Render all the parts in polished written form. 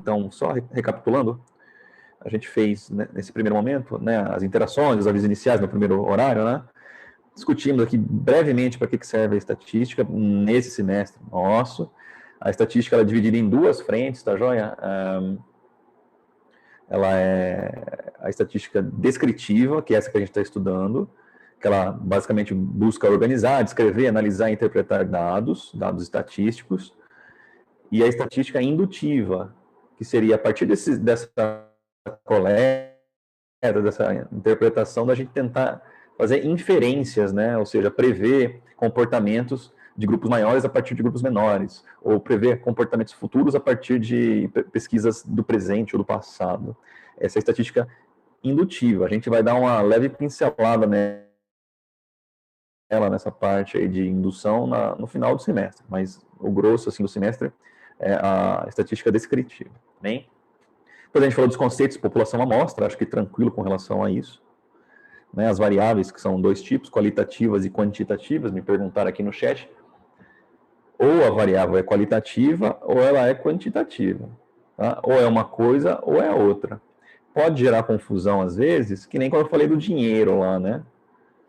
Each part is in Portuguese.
Então, só recapitulando, a gente fez, né, nesse primeiro momento, né, as interações, os avisos iniciais no primeiro horário, né? Discutimos aqui brevemente para que serve a estatística nesse semestre nosso. A estatística ela é dividida em duas frentes, tá joia? Ela é a estatística descritiva, que é essa que a gente está estudando, que ela basicamente busca organizar, descrever, analisar e interpretar dados estatísticos, e a estatística indutiva, que seria a partir dessa coleta, dessa interpretação, da gente tentar fazer inferências, né? Ou seja, prever comportamentos de grupos maiores a partir de grupos menores, ou prever comportamentos futuros a partir de pesquisas do presente ou do passado. Essa é a estatística indutiva. A gente vai dar uma leve pincelada nessa parte aí de indução no final do semestre, mas o grosso assim, do semestre é a estatística descritiva. Bem? Depois a gente falou dos conceitos, população amostra, acho que tranquilo com relação a isso. Né, as variáveis, que são dois tipos, qualitativas e quantitativas, me perguntaram aqui no chat. Ou a variável é qualitativa ou ela é quantitativa. Tá? Ou é uma coisa ou é outra. Pode gerar confusão às vezes, que nem quando eu falei do dinheiro lá, né?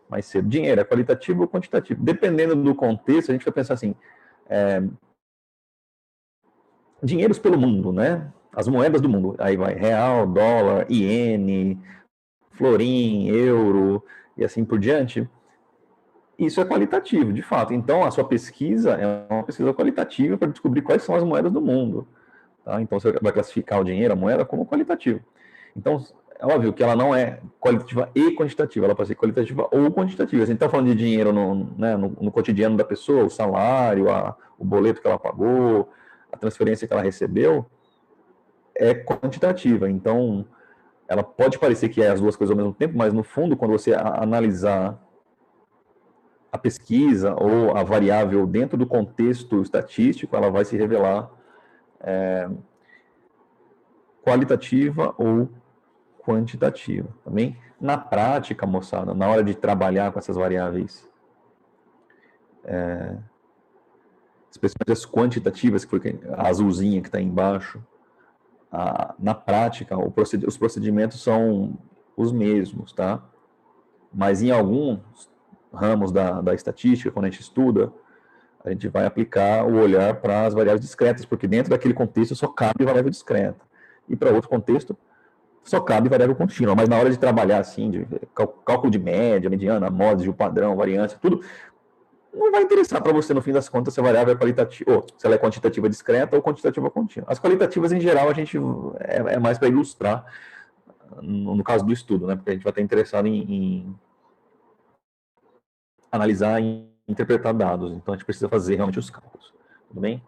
Mais cedo. Dinheiro é qualitativo ou quantitativo? Dependendo do contexto, a gente vai pensar assim, dinheiros pelo mundo, né? As moedas do mundo. Aí vai real, dólar, iene, florim, euro e assim por diante. Isso é qualitativo, de fato. Então, a sua pesquisa é uma pesquisa qualitativa para descobrir quais são as moedas do mundo. Tá? Então, você vai classificar o dinheiro, a moeda, como qualitativo. Então, é óbvio que ela não é qualitativa e quantitativa, ela pode ser qualitativa ou quantitativa. Se a gente está falando de dinheiro no cotidiano da pessoa, o salário, o boleto que ela pagou, a transferência que ela recebeu, é quantitativa. Então, ela pode parecer que é as duas coisas ao mesmo tempo, mas no fundo, quando você analisar a pesquisa ou a variável dentro do contexto estatístico, ela vai se revelar qualitativa ou quantitativa. Também, na prática, moçada, na hora de trabalhar com essas variáveis, especialmente as quantitativas, que foi a azulzinha que está embaixo, na prática, os procedimentos são os mesmos, tá? Mas em alguns ramos da estatística, quando a gente estuda, a gente vai aplicar o olhar para as variáveis discretas, porque dentro daquele contexto só cabe variável discreta. E para outro contexto, só cabe variável contínua. Mas na hora de trabalhar, assim, de cálculo de média, mediana, amostra, o padrão, variância, tudo, não vai interessar para você, no fim das contas, se a variável é qualitativa, ou se ela é quantitativa discreta ou quantitativa contínua. As qualitativas, em geral, a gente é mais para ilustrar, no caso do estudo, né? Porque a gente vai estar interessado em analisar e interpretar dados. Então, a gente precisa fazer realmente os cálculos. Tudo bem?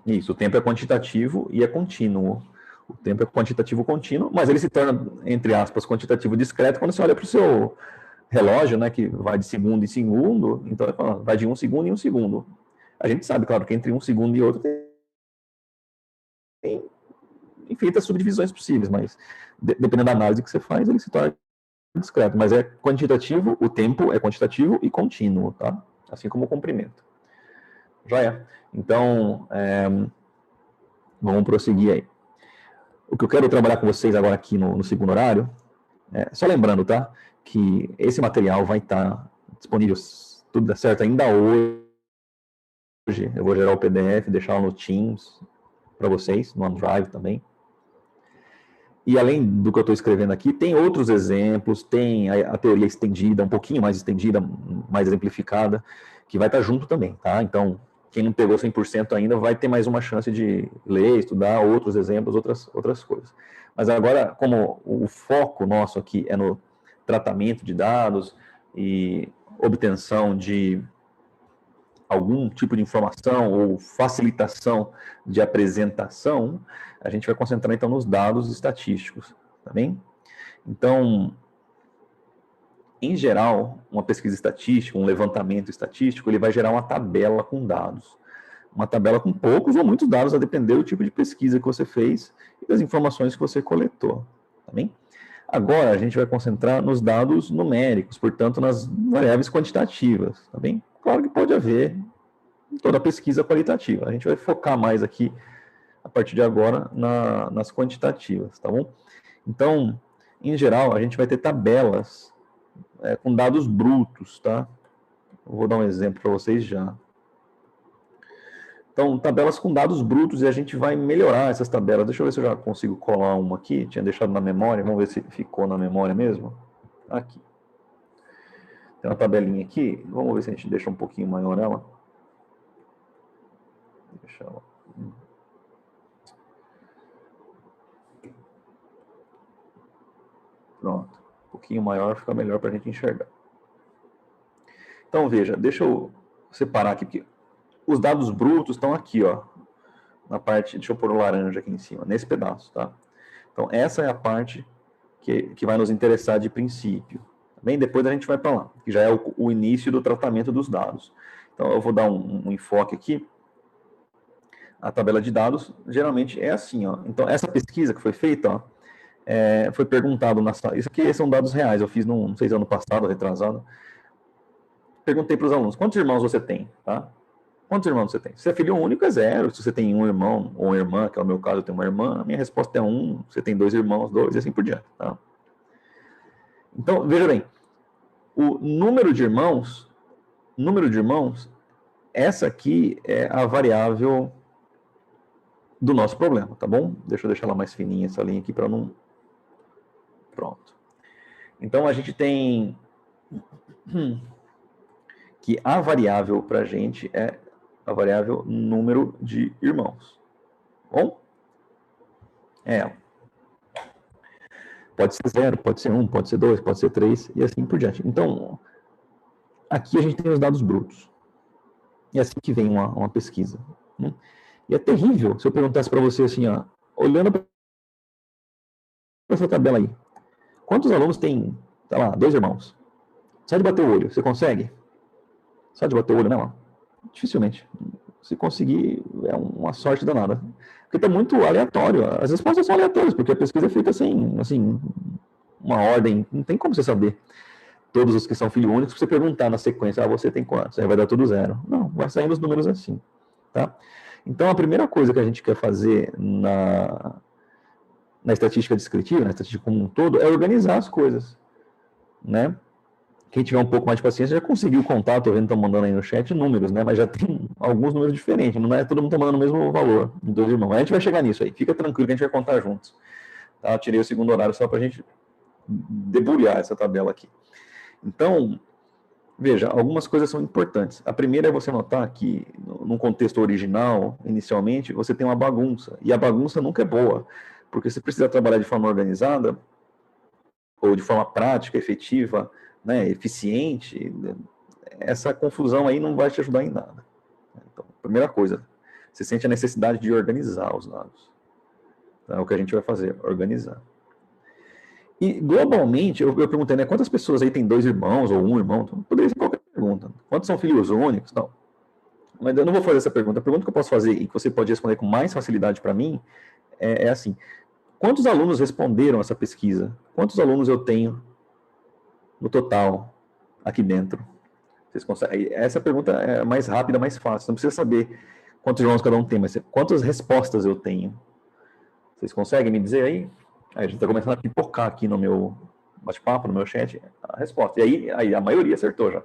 Isso, o tempo é quantitativo e é contínuo. O tempo é quantitativo contínuo, mas ele se torna, entre aspas, quantitativo discreto quando você olha para o seu relógio, né, que vai de segundo em segundo, então vai de 1 segundo em 1 segundo. A gente sabe, claro, que entre um segundo e outro tem infinitas subdivisões possíveis, mas dependendo da análise que você faz, ele se torna discreto. Mas é quantitativo, o tempo é quantitativo e contínuo, tá? Assim como o comprimento. Joia? Então, vamos prosseguir aí. O que eu quero trabalhar com vocês agora aqui no segundo horário, só lembrando, tá? Que esse material vai estar disponível, se tudo der certo, ainda hoje. Eu vou gerar o PDF, deixar lá no Teams para vocês, no OneDrive também. E além do que eu estou escrevendo aqui, tem outros exemplos, tem a teoria estendida, um pouquinho mais estendida, mais exemplificada, que vai estar junto também, tá? Então, quem não pegou 100% ainda vai ter mais uma chance de ler, estudar outros exemplos, outras coisas. Mas agora, como o foco nosso aqui é no tratamento de dados e obtenção de algum tipo de informação ou facilitação de apresentação, a gente vai concentrar então nos dados estatísticos, tá bem? Então, em geral, uma pesquisa estatística, um levantamento estatístico, ele vai gerar uma tabela com dados. Uma tabela com poucos ou muitos dados, a depender do tipo de pesquisa que você fez e das informações que você coletou, tá bem? Agora, a gente vai concentrar nos dados numéricos, portanto, nas variáveis quantitativas, tá bem? Claro que pode haver toda pesquisa qualitativa. A gente vai focar mais aqui a partir de agora, nas quantitativas, tá bom? Então, em geral, a gente vai ter tabelas com dados brutos, tá? Eu vou dar um exemplo para vocês já. Então, tabelas com dados brutos, e a gente vai melhorar essas tabelas. Deixa eu ver se eu já consigo colar uma aqui. Tinha deixado na memória, vamos ver se ficou na memória mesmo. Aqui. Tem uma tabelinha aqui, vamos ver se a gente deixa um pouquinho maior ela. Deixa ela. Pronto. Um pouquinho maior fica melhor para a gente enxergar. Então, veja, deixa eu separar aqui, porque os dados brutos estão aqui, ó, na parte, deixa eu pôr o laranja aqui em cima, nesse pedaço, tá? Então, essa é a parte que vai nos interessar de princípio. Bem, depois a gente vai para lá, que já é o início do tratamento dos dados. Então, eu vou dar um enfoque aqui. A tabela de dados, geralmente, é assim, ó. Então, essa pesquisa que foi feita, ó, foi perguntado na sala. Isso aqui são dados reais, eu fiz, não sei se ano passado, retrasado. Perguntei para os alunos, quantos irmãos você tem, tá? Quantos irmãos você tem? Se é filho único, é 0. Se você tem um irmão ou uma irmã, que é o meu caso, eu tenho uma irmã, a minha resposta é 1. Você tem 2 irmãos, 2, e assim por diante, tá? Então, veja bem, o número de irmãos, essa aqui é a variável do nosso problema, tá bom? Deixa eu deixar ela mais fininha, essa linha aqui, para não... Pronto. Então, a gente tem que a variável para a gente é a variável número de irmãos. Bom? Pode ser 0, pode ser 1, pode ser 2, pode ser 3, e assim por diante. Então, aqui a gente tem os dados brutos. E é assim que vem uma pesquisa. Né? E é terrível se eu perguntasse para você assim, ó, olhando para essa tabela aí, quantos alunos tem, tá lá, 2 irmãos? Só de bater o olho, você consegue? Só de bater o olho nela? Dificilmente. Se conseguir, é uma sorte danada. Porque está muito aleatório. As respostas são aleatórias, porque a pesquisa é feita sem, assim, uma ordem. Não tem como você saber todos os que são filho único. Se você perguntar na sequência, você tem quantos? Aí vai dar tudo 0. Não, vai saindo os números assim. Tá? Então, a primeira coisa que a gente quer fazer na estatística descritiva, na estatística como um todo, é organizar as coisas. Né? Quem tiver um pouco mais de paciência já conseguiu contar, estou vendo que estão mandando aí no chat números, né? Mas já tem alguns números diferentes, não é todo mundo está mandando o mesmo valor de 2 irmãos. A gente vai chegar nisso aí, fica tranquilo que a gente vai contar juntos. Tá? Eu tirei o segundo horário só para a gente debulhar essa tabela aqui. Então, veja, algumas coisas são importantes. A primeira é você notar que, num contexto original, inicialmente, você tem uma bagunça. E a bagunça nunca é boa, porque você precisa trabalhar de forma organizada, ou de forma prática, efetiva, né, eficiente. Essa confusão aí não vai te ajudar em nada. Então, primeira coisa, você sente a necessidade de organizar os dados. Então, é o que a gente vai fazer, organizar. E, globalmente, eu perguntei, né, quantas pessoas aí tem 2 irmãos ou um irmão? Então, poderia ser qualquer pergunta. Quantos são filhos únicos? Não. Mas eu não vou fazer essa pergunta. A pergunta que eu posso fazer e que você pode responder com mais facilidade para mim é assim: quantos alunos responderam essa pesquisa? Quantos alunos eu tenho no total aqui dentro? Vocês conseguem? Essa pergunta é mais rápida, mais fácil. Não precisa saber quantos irmãos cada um tem, mas quantas respostas eu tenho. Vocês conseguem me dizer aí? Aí a gente está começando a pipocar aqui no meu bate-papo, no meu chat, a resposta. E aí a maioria acertou já.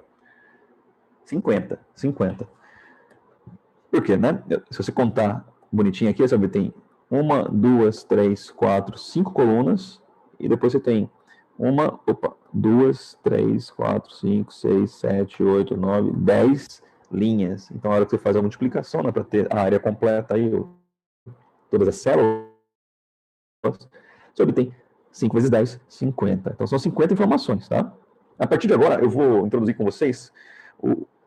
50. Por quê, né? Se você contar bonitinho aqui, você vai ver, tem 1, 2, 3, 4, 5 colunas, e depois você tem 2, 3, 4, 5, 6, 7, 8, 9, 10 linhas. Então, na hora que você faz a multiplicação, né, para ter a área completa aí, todas as células, você obtém 5 vezes 10, 50. Então, são 50 informações, tá? A partir de agora, eu vou introduzir com vocês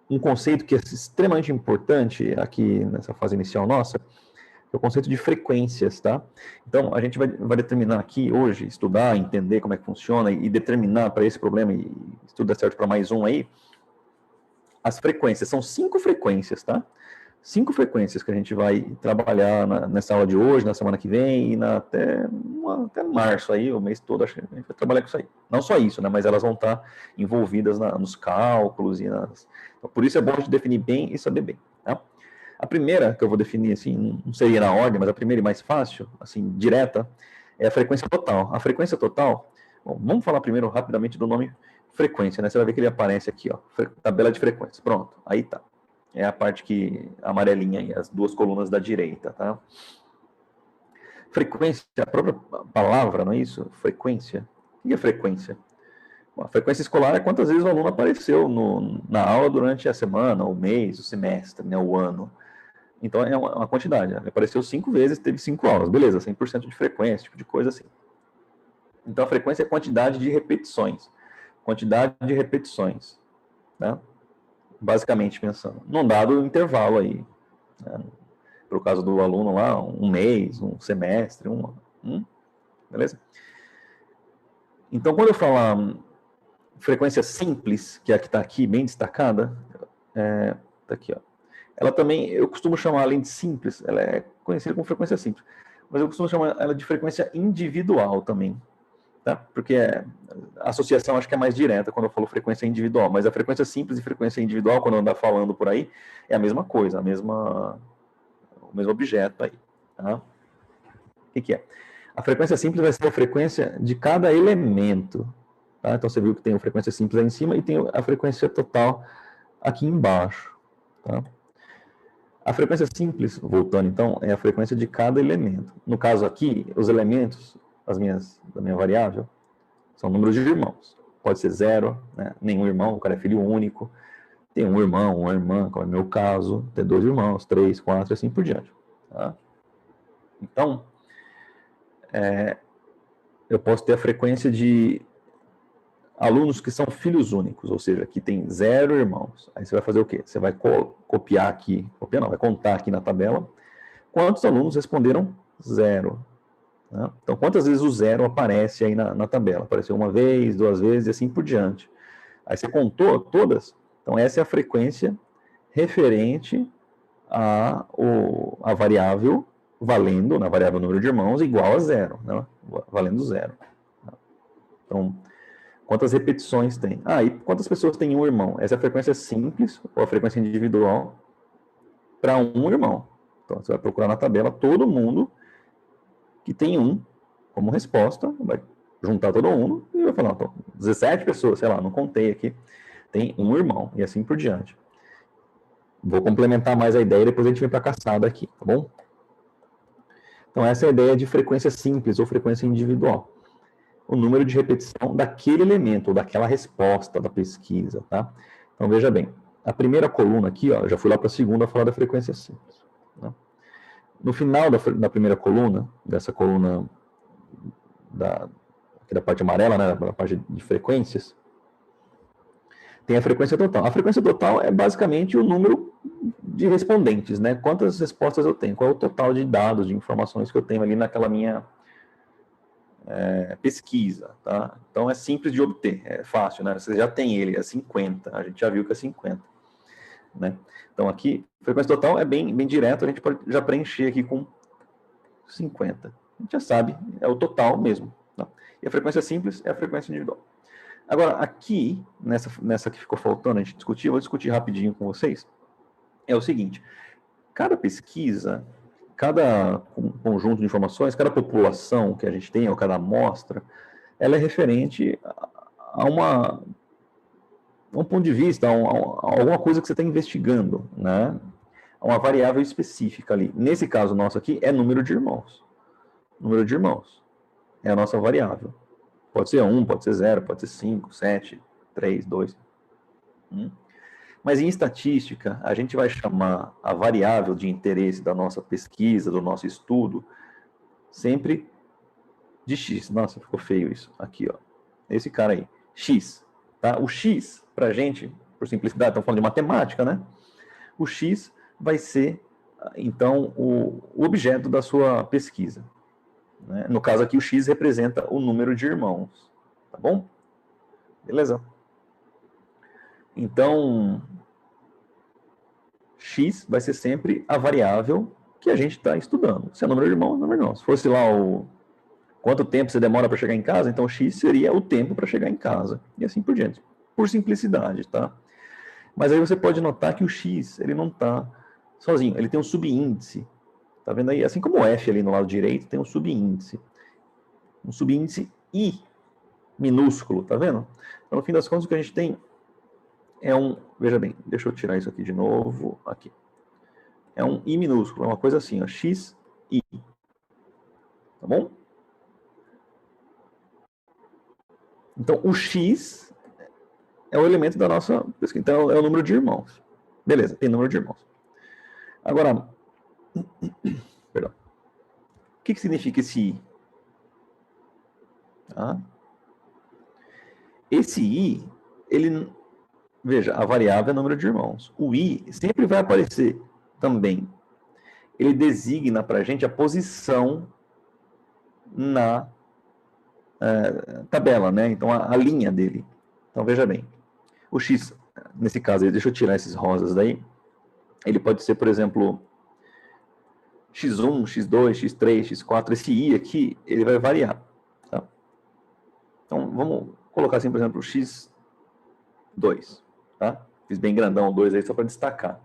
um conceito que é extremamente importante aqui nessa fase inicial nossa, que é o conceito de frequências, tá? Então, a gente vai determinar aqui hoje, estudar, entender como é que funciona e determinar para esse problema, e se tudo der certo para mais um aí, as frequências. São 5 frequências, tá? 5 frequências que a gente vai trabalhar nessa aula de hoje, na semana que vem, e até março aí, o mês todo, acho que a gente vai trabalhar com isso aí. Não só isso, né? Mas elas vão estar envolvidas nos cálculos e nas... Então, por isso é bom a gente definir bem e saber bem, tá? A primeira que eu vou definir, assim, não seria na ordem, mas a primeira e mais fácil, assim, direta, é a frequência total. A frequência total, bom, vamos falar primeiro rapidamente do nome frequência, né? Você vai ver que ele aparece aqui, ó, tabela de frequência. Pronto, aí tá. É a parte que amarelinha aí, as duas colunas da direita, tá? Frequência, a própria palavra, não é isso? Frequência. O que é frequência? Bom, a frequência escolar é quantas vezes o aluno apareceu na aula durante a semana, o mês, o semestre, né, o ano. Então é uma quantidade. Ele apareceu 5 vezes, teve 5 aulas. Beleza, 100% de frequência, tipo de coisa assim. Então a frequência é a quantidade de repetições. Quantidade de repetições. Né? Basicamente pensando. Num dado intervalo aí. Né? Para o caso do aluno lá, um mês, um semestre, beleza? Então quando eu falar frequência simples, que é a que está aqui, bem destacada, tá aqui, ó. Ela também, eu costumo chamar, além de simples, ela é conhecida como frequência simples, mas eu costumo chamar ela de frequência individual também, tá? Porque a associação acho que é mais direta quando eu falo frequência individual, mas a frequência simples e frequência individual, quando eu andar falando por aí, é a mesma coisa, o mesmo objeto aí, tá? O que é? A frequência simples vai ser a frequência de cada elemento, tá? Então você viu que tem a frequência simples aí em cima e tem a frequência total aqui embaixo, tá? A frequência simples, voltando então, é a frequência de cada elemento. No caso aqui, os elementos da minha variável são números de irmãos. Pode ser 0, né? Nenhum irmão, o cara é filho único. Tem um irmão, uma irmã, como é o meu caso. Tem 2 irmãos, 3, 4, assim por diante. Tá? Então, eu posso ter a frequência de alunos que são filhos únicos, ou seja, que tem 0 irmãos. Aí você vai fazer o quê? Você vai copiar aqui, vai contar aqui na tabela quantos alunos responderam 0. Né? Então, quantas vezes o 0 aparece aí na tabela? Apareceu uma vez, 2 vezes e assim por diante. Aí você contou todas, então essa é a frequência referente à variável valendo, na variável número de irmãos, igual a 0, né? Valendo 0. Então, quantas repetições tem? E quantas pessoas têm um irmão? Essa é a frequência simples, ou a frequência individual, para um irmão. Então, você vai procurar na tabela todo mundo que tem um como resposta, vai juntar todo mundo e vai falar, então, 17 pessoas, sei lá, não contei aqui, tem um irmão, e assim por diante. Vou complementar mais a ideia, depois a gente vem para a caçada aqui, tá bom? Então, essa é a ideia de frequência simples ou frequência individual. O número de repetição daquele elemento, ou daquela resposta da pesquisa, tá? Então, veja bem, a primeira coluna aqui, ó, já fui lá para a segunda falar da frequência simples. Né? No final da primeira coluna, dessa coluna aqui da parte amarela, né, da parte de frequências, tem a frequência total. A frequência total é basicamente o número de respondentes, né? Quantas respostas eu tenho, qual é o total de dados, de informações que eu tenho ali naquela minha pesquisa, tá? Então é simples de obter, é fácil, né? Você já tem ele, é 50, a gente já viu que é 50, né? Então aqui, frequência total é bem direto, a gente pode já preencher aqui com 50. A gente já sabe, é o total mesmo. Tá? E a frequência simples é a frequência individual. Agora, aqui, nessa que ficou faltando, a gente discutir, vou discutir rapidinho com vocês, é o seguinte, cada pesquisa, cada conjunto de informações, cada população que a gente tem, ou cada amostra, ela é referente a um ponto de vista, a alguma coisa que você está investigando, né? A uma variável específica ali. Nesse caso nosso aqui, é número de irmãos. Número de irmãos é a nossa variável. Pode ser 1, pode ser 0, pode ser 5, 7, 3, 2. Mas em estatística, a gente vai chamar a variável de interesse da nossa pesquisa, do nosso estudo, sempre de x. Nossa, ficou feio isso. Aqui, ó. Esse cara aí. X. Tá? O x, pra gente, por simplicidade, estamos falando de matemática, né? O x vai ser, então, o objeto da sua pesquisa. Né? No caso aqui, o x representa o número de irmãos. Tá bom? Beleza. Então, x vai ser sempre a variável que a gente está estudando. Se é número de irmãos, número de irmãos. Se fosse lá quanto tempo você demora para chegar em casa, então x seria o tempo para chegar em casa. E assim por diante. Por simplicidade, tá? Mas aí você pode notar que o x, ele não está sozinho. Ele tem um subíndice. Tá vendo aí? Assim como o F ali no lado direito, tem um subíndice. Um subíndice I minúsculo, tá vendo? Então, no fim das contas, o que a gente tem é um... Veja bem, deixa eu tirar isso aqui de novo. Aqui. É um I minúsculo, é uma coisa assim, ó, XI. Tá bom? Então, o X é o elemento da nossa pesquisa. Então, é o número de irmãos. Beleza, tem número de irmãos. Agora, perdão. O que significa esse I? Tá? Esse I, ele... Veja, a variável é o número de irmãos. O I sempre vai aparecer também. Ele designa para a gente a posição na tabela, né? Então, a linha dele. Então, veja bem. O X, nesse caso, deixa eu tirar esses rosas daí. Ele pode ser, por exemplo, X1, X2, X3, X4. Esse I aqui, ele vai variar. Tá? Então, vamos colocar assim, por exemplo, X2. Tá? Fiz bem grandão o 2 aí só para destacar.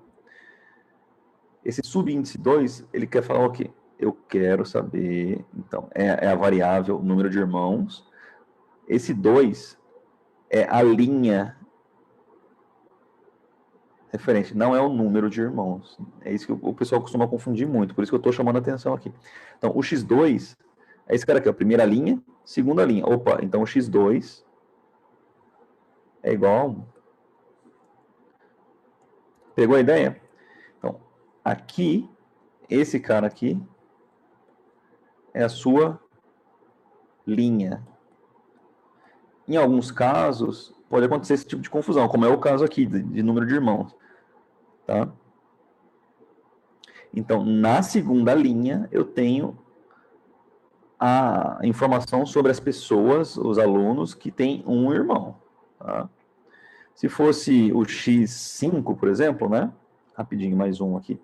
Esse subíndice 2, ele quer falar o quê? Eu quero saber, então, é a variável, o número de irmãos. Esse 2 é a linha referente, não é o número de irmãos. É isso que o pessoal costuma confundir muito, por isso que eu estou chamando a atenção aqui. Então, o X2 é esse cara aqui, a primeira linha, segunda linha. Opa, então o X2 é igual... Pegou a ideia? Então, aqui, esse cara aqui é a sua linha. Em alguns casos, pode acontecer esse tipo de confusão, como é o caso aqui, de número de irmãos. Tá? Então, na segunda linha, eu tenho a informação sobre as pessoas, os alunos, que têm um irmão. Tá? Se fosse o X5, por exemplo, né? Rapidinho, mais um aqui.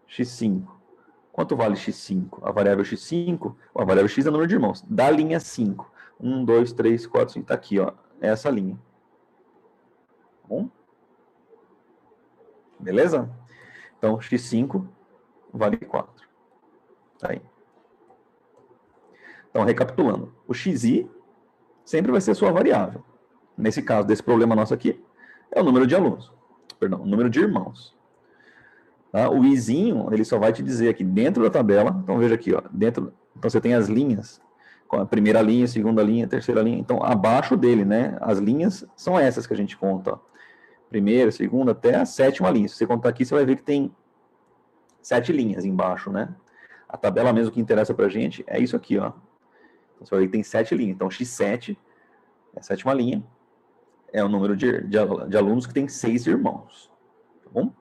X5. Quanto vale X5? A variável X5, a variável X é o número de irmãos. Da linha 5. 1, 2, 3, 4, 5. Está aqui, ó. É essa linha. Tá bom? Beleza? Então, X5 vale 4. Tá aí. Então, recapitulando. O XI sempre vai ser a sua variável. Nesse caso, desse problema nosso aqui, é o número de alunos. Perdão, o número de irmãos. Tá? O izinho, ele só vai te dizer aqui dentro da tabela. Então, veja aqui, ó. Dentro, então, você tem as linhas. Com a primeira linha, segunda linha, terceira linha. Então, abaixo dele, né? As linhas são essas que a gente conta. Ó. Primeira, segunda, até a sétima linha. Se você contar aqui, você vai ver que tem 7 linhas embaixo, né? A tabela mesmo que interessa pra gente é isso aqui, ó. Então, você vai ver que tem 7 linhas. Então, X7 é a sétima linha. É o número de alunos que tem 6 irmãos. Tá bom?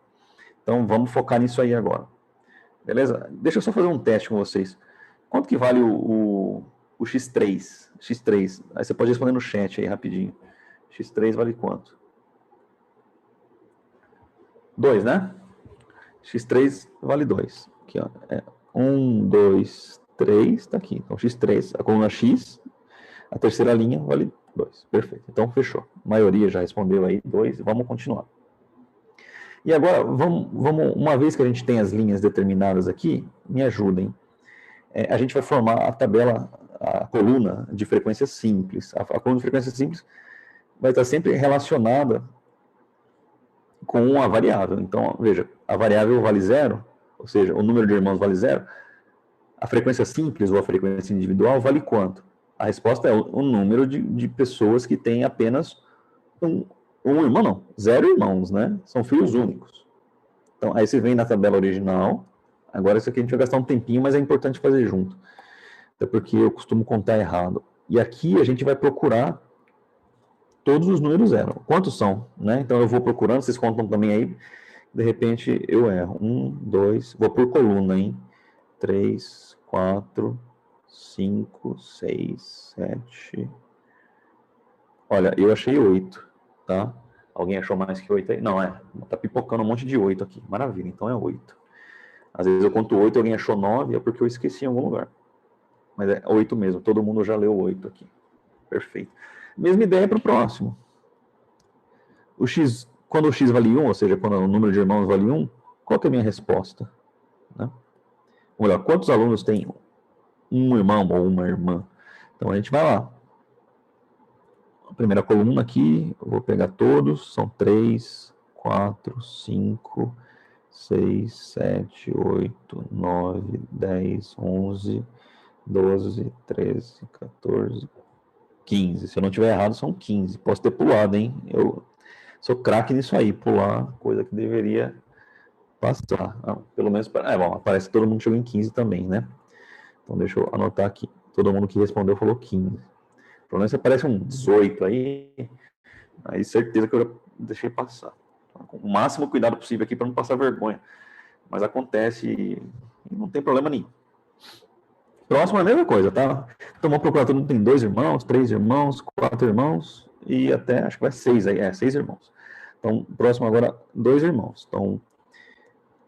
Então, vamos focar nisso aí agora. Beleza? Deixa eu só fazer um teste com vocês. Quanto que vale o X3? X3. Aí você pode responder no chat aí rapidinho. X3 vale quanto? 2, né? X3 vale 2. Aqui, ó. 1, 2, 3. Tá aqui. Então, X3, a coluna X, a terceira linha vale 2. Perfeito. Então, fechou. A maioria já respondeu aí 2. Vamos continuar. E agora, vamos, uma vez que a gente tem as linhas determinadas aqui, me ajudem. A gente vai formar a tabela, a coluna de frequência simples. A coluna de frequência simples vai estar sempre relacionada com a variável. Então, veja, a variável vale 0, ou seja, o número de irmãos vale 0. A frequência simples ou a frequência individual vale quanto? A resposta é o número de pessoas que têm apenas um irmão, não, 0 irmãos, né? São filhos únicos. Então, aí você vem na tabela original. Agora, isso aqui a gente vai gastar um tempinho, mas é importante fazer junto. Até porque eu costumo contar errado. E aqui a gente vai procurar todos os números 0. Quantos são? Né? Então, eu vou procurando, vocês contam também aí. De repente, eu erro. 1, 2, vou por coluna, hein? 3, 4, 5, 6, 7... Olha, eu achei 8, tá? Alguém achou mais que 8 aí? Não, tá pipocando um monte de 8 aqui. Maravilha, então é 8. Às vezes eu conto 8 e alguém achou 9, é porque eu esqueci em algum lugar. Mas é 8 mesmo, todo mundo já leu 8 aqui. Perfeito. Mesma ideia para o próximo. O X, quando o X vale 1, ou seja, quando o número de irmãos vale 1, Qual que é a minha resposta? Né? Ou melhor, quantos alunos têm um irmão ou uma irmã? Então a gente vai lá. A primeira coluna aqui, eu vou pegar todos, são 3, 4, 5, 6, 7, 8, 9, 10, 11, 12, 13, 14, 15. Se eu não tiver errado, são 15. Posso ter pulado, hein? Eu sou craque nisso aí, pular, coisa que deveria passar. Ah, pelo menos, bom, parece que todo mundo chegou em 15 também, né? Então deixa eu anotar aqui. Todo mundo que respondeu falou 15. Pelo menos aparece um 18 aí certeza que eu deixei passar. Com o máximo cuidado possível aqui para não passar vergonha. Mas acontece e não tem problema nenhum. Próximo é a mesma coisa, tá? Então vamos procurar, todo mundo tem 2 irmãos, 3 irmãos, 4 irmãos e até, acho que vai 6 aí, 6 irmãos. Então, próximo agora, 2 irmãos. Então,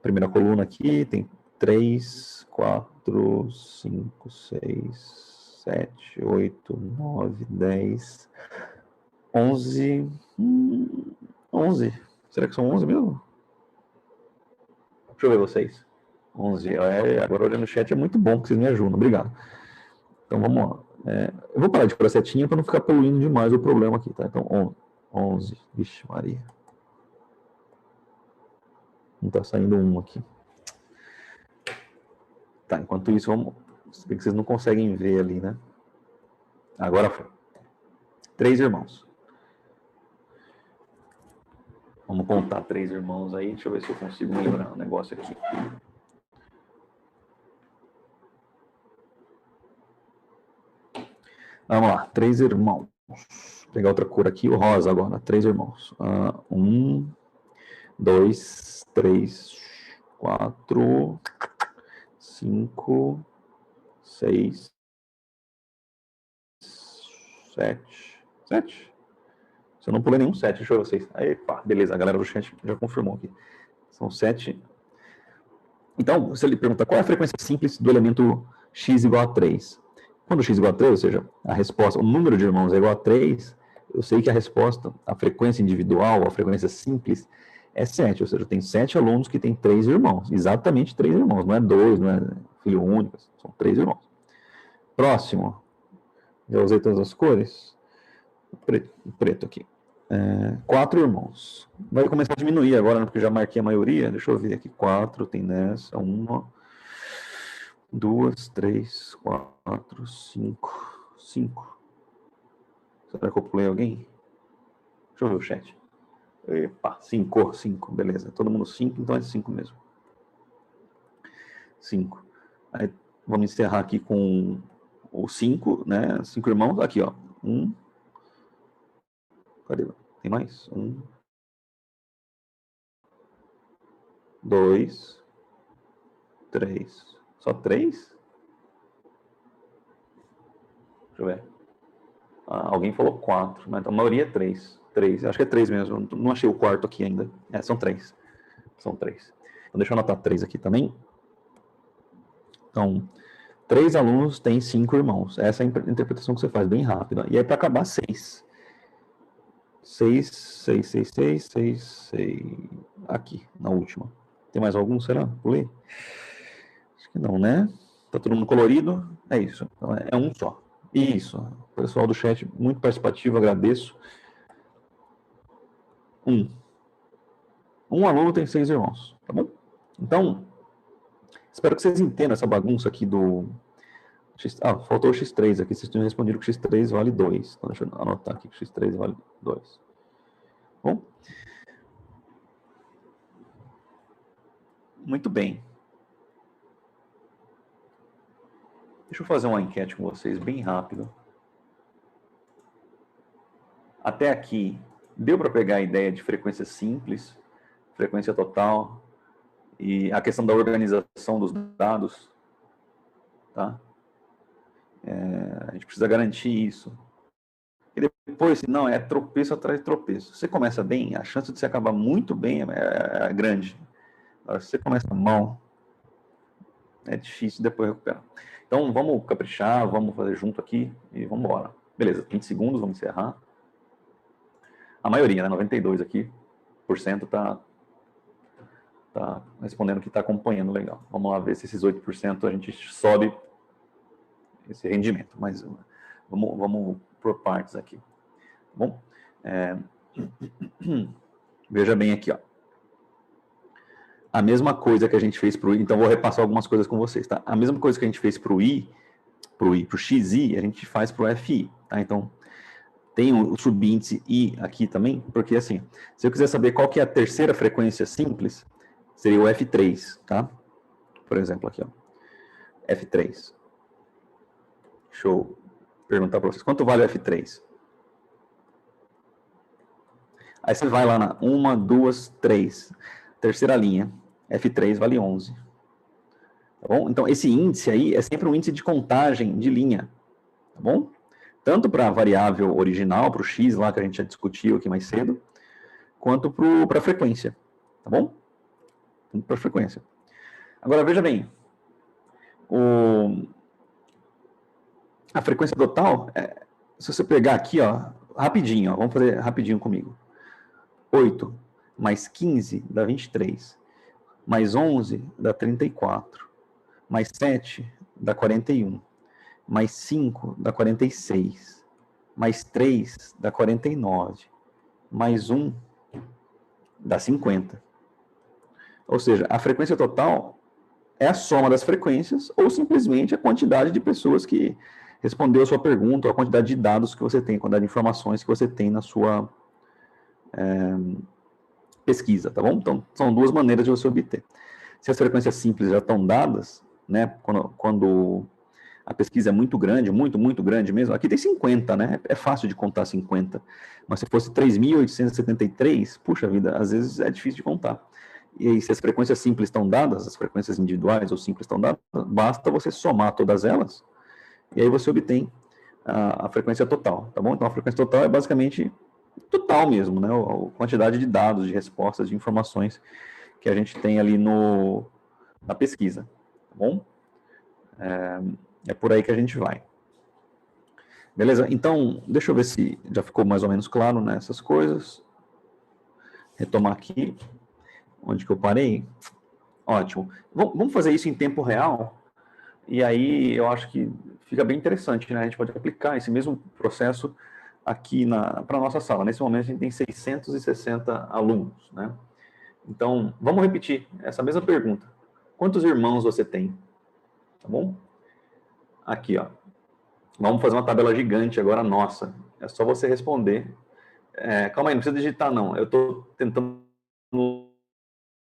primeira coluna aqui tem 3, 4, 5, 6, 7, 8, 9, 10, 11, 11. Será que são 11 mesmo? Deixa eu ver vocês. 11. Agora olhando no chat é muito bom que vocês me ajudam. Obrigado. Então vamos lá. Eu vou parar de pôr a setinha para não ficar poluindo demais o problema aqui, tá? Então 11. Vixe, Maria. Não tá saindo um aqui. Tá, enquanto isso, vamos. Se bem que vocês não conseguem ver ali, né? Agora foi. 3 irmãos. Vamos contar 3 irmãos aí. Deixa eu ver se eu consigo lembrar um negócio aqui. Vamos lá, 3 irmãos. Vou pegar outra cor aqui, o rosa agora. 3 irmãos. 1, 2, 3, 4, 5, 6, 7. 7? Se eu não pulei nenhum 7, deixa eu ver vocês. Aí, pá, beleza, a galera do chat já confirmou aqui. São 7. Então, se ele pergunta qual é a frequência simples do elemento x igual a 3. Quando x igual a 3, ou seja, a resposta, o número de irmãos é igual a 3, eu sei que a resposta, a frequência individual, a frequência simples, é 7. Ou seja, tem 7 alunos que têm 3 irmãos. Exatamente 3 irmãos. Não é 2, não é filho único. São 3 irmãos. Próximo. Já usei todas as cores. Preto aqui. 4 irmãos. Vai começar a diminuir agora, né, porque eu já marquei a maioria. Deixa eu ver aqui. 4 tem nessa. 1, 2, 3, 4, 5. 5. Será que eu pulei alguém? Deixa eu ver o chat. Epa, 5, 5, beleza. Todo mundo 5, então é 5 mesmo. 5. Aí vamos encerrar aqui com o 5, né? 5 irmãos. Aqui, ó. 1. Cadê? Tem mais? 1. 2. 3. Só 3? Deixa eu ver. Alguém falou 4, mas a maioria é 3. 3. Acho que é 3 mesmo. Não achei o quarto aqui ainda. São 3. São 3. Então deixa eu anotar 3 aqui também. Então, 3 alunos têm 5 irmãos. Essa é a interpretação que você faz, bem rápida. E aí, para acabar, 6. 6, 6, 6, 6, 6, 6. Aqui, na última. Tem mais algum, será? Pulei? Acho que não, né? Tá todo mundo colorido? É isso. Então, é um só. Isso. O pessoal do chat, muito participativo, agradeço. 1. Um aluno tem 6 irmãos, tá bom? Então, espero que vocês entendam essa bagunça aqui do... faltou o X3 aqui. Vocês tinham respondido que o X3 vale 2. Então, deixa eu anotar aqui que o X3 vale 2. Bom? Muito bem. Deixa eu fazer uma enquete com vocês bem rápido. Até aqui, deu para pegar a ideia de frequência simples, frequência total e a questão da organização dos dados, tá? A gente precisa garantir isso. E depois, não, é tropeço atrás de tropeço. Se você começa bem, a chance de você acabar muito bem é grande. Agora, se você começa mal, é difícil depois recuperar. Então, vamos caprichar, vamos fazer junto aqui e vamos embora. Beleza, 20 segundos, vamos encerrar. A maioria, né, 92 aqui, por cento tá Tá respondendo que está acompanhando, legal. Vamos lá ver se esses 8% a gente sobe esse rendimento. Mas vamos por partes aqui. Bom, veja bem aqui, ó. A mesma coisa que a gente fez para o I, então vou repassar algumas coisas com vocês, tá? A mesma coisa que a gente fez para o XI, a gente faz para o FI, tá? Então, tem o subíndice I aqui também, porque assim, se eu quiser saber qual que é a terceira frequência simples, seria o F3, tá? Por exemplo, aqui, ó. F3. Deixa eu perguntar para vocês, quanto vale o F3? Aí você vai lá na 1, 2, 3. Terceira linha, F3 vale 11. Tá bom? Então, esse índice aí é sempre um índice de contagem de linha. Tá bom? Tanto para a variável original, para o x lá que a gente já discutiu aqui mais cedo, quanto para a frequência. Tá bom? Para a frequência. Agora, veja bem. A frequência total, se você pegar aqui, ó, rapidinho, ó, vamos fazer rapidinho comigo. 8 mais 15 dá 23. Mais 11 dá 34. Mais 7 dá 41. Mais 5 dá 46. Mais 3 dá 49. Mais 1 dá 50. Ou seja, a frequência total é a soma das frequências ou simplesmente a quantidade de pessoas que respondeu a sua pergunta, ou a quantidade de dados que você tem, a quantidade de informações que você tem na sua pesquisa, tá bom? Então, são duas maneiras de você obter. Se as frequências simples já estão dadas, né, quando a pesquisa é muito grande, muito grande mesmo, aqui tem 50, né, é fácil de contar 50, mas se fosse 3.873, puxa vida, às vezes é difícil de contar. E aí, se as frequências simples estão dadas, as frequências individuais ou simples estão dadas, basta você somar todas elas, e aí você obtém a frequência total, tá bom? Então, a frequência total é basicamente total mesmo, né? A quantidade de dados, de respostas, de informações que a gente tem ali na pesquisa, tá bom? É por aí que a gente vai. Beleza? Então, deixa eu ver se já ficou mais ou menos claro nessas coisas. Retomar aqui, onde que eu parei. Ótimo. Vamos fazer isso em tempo real, e aí eu acho que fica bem interessante, né? A gente pode aplicar esse mesmo processo aqui para a nossa sala. Nesse momento a gente tem 660 alunos, né? Então, vamos repetir essa mesma pergunta. Quantos irmãos você tem? Tá bom? Aqui, ó. Vamos fazer uma tabela gigante agora nossa. É só você responder. Calma aí, não precisa digitar, não. Eu estou tentando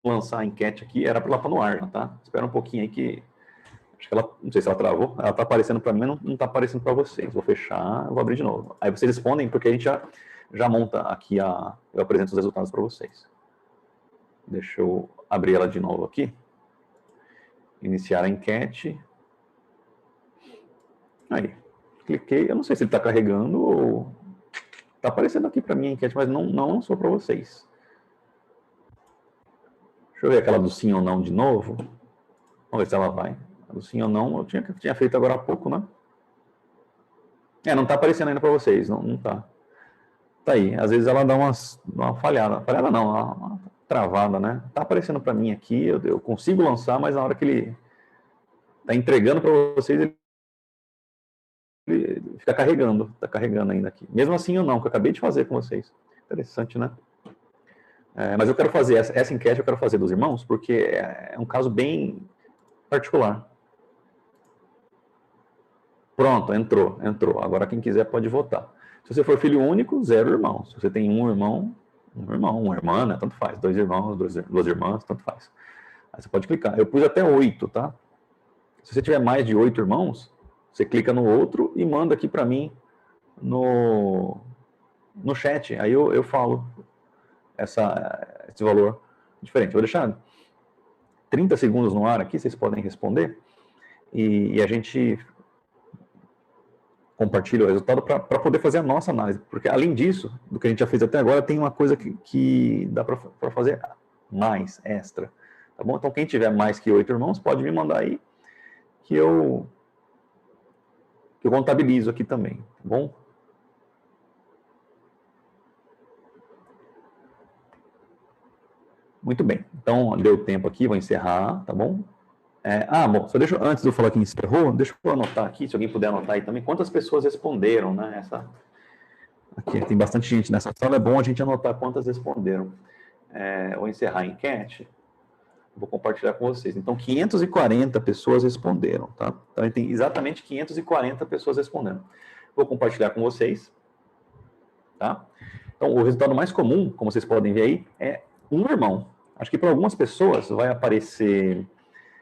lançar a enquete aqui. Era para ela estar no ar, tá? Espera um pouquinho aí que... Acho que ela... Não sei se ela travou. Ela está aparecendo para mim, mas não está aparecendo para vocês. Vou fechar, vou abrir de novo. Aí vocês respondem, porque a gente já monta aqui eu apresento os resultados para vocês. Deixa eu abrir ela de novo aqui. Iniciar a enquete. Aí, cliquei. Eu não sei se ele está carregando ou... Está aparecendo aqui para mim a enquete, mas não lançou para vocês. Deixa eu ver aquela do sim ou não de novo. Vamos ver se ela vai. A do sim ou não eu tinha feito agora há pouco, né? Não está aparecendo ainda para vocês. Não tá. Tá aí. Às vezes ela dá uma falhada. Falhada não, uma travada, né? Tá aparecendo para mim aqui. Eu consigo lançar, mas na hora que ele está entregando para vocês, ele fica carregando. Está carregando ainda aqui. Mesmo assim ou não, que eu acabei de fazer com vocês. Interessante, né? Mas eu quero fazer essa enquete, eu quero fazer dos irmãos, porque é um caso bem particular. Pronto, entrou. Agora quem quiser pode votar. Se você for filho único, 0 irmãos. Se você tem um irmão, uma irmã, né? Tanto faz. 2 irmãos, duas irmãs, tanto faz. Aí você pode clicar. Eu pus até 8, tá? Se você tiver mais de 8 irmãos, você clica no outro e manda aqui para mim no chat. Aí eu falo esse valor diferente. Vou deixar 30 segundos no ar aqui, vocês podem responder. E a gente compartilha o resultado para poder fazer a nossa análise. Porque, além disso, do que a gente já fez até agora, tem uma coisa que dá para fazer mais, extra. Tá bom? Então, quem tiver mais que 8 irmãos, pode me mandar aí, que eu contabilizo aqui também. Tá bom? Muito bem. Então, deu tempo aqui, vou encerrar, tá bom? Bom, só deixa, antes de eu falar que encerrou, deixa eu anotar aqui, se alguém puder anotar aí também, quantas pessoas responderam, né? Aqui tem bastante gente nessa sala, é bom a gente anotar quantas responderam. Vou encerrar a enquete, vou compartilhar com vocês. Então, 540 pessoas responderam, tá? Então, a gente tem exatamente 540 pessoas respondendo. Vou compartilhar com vocês, tá? Então, o resultado mais comum, como vocês podem ver aí, é um irmão. Acho que para algumas pessoas vai aparecer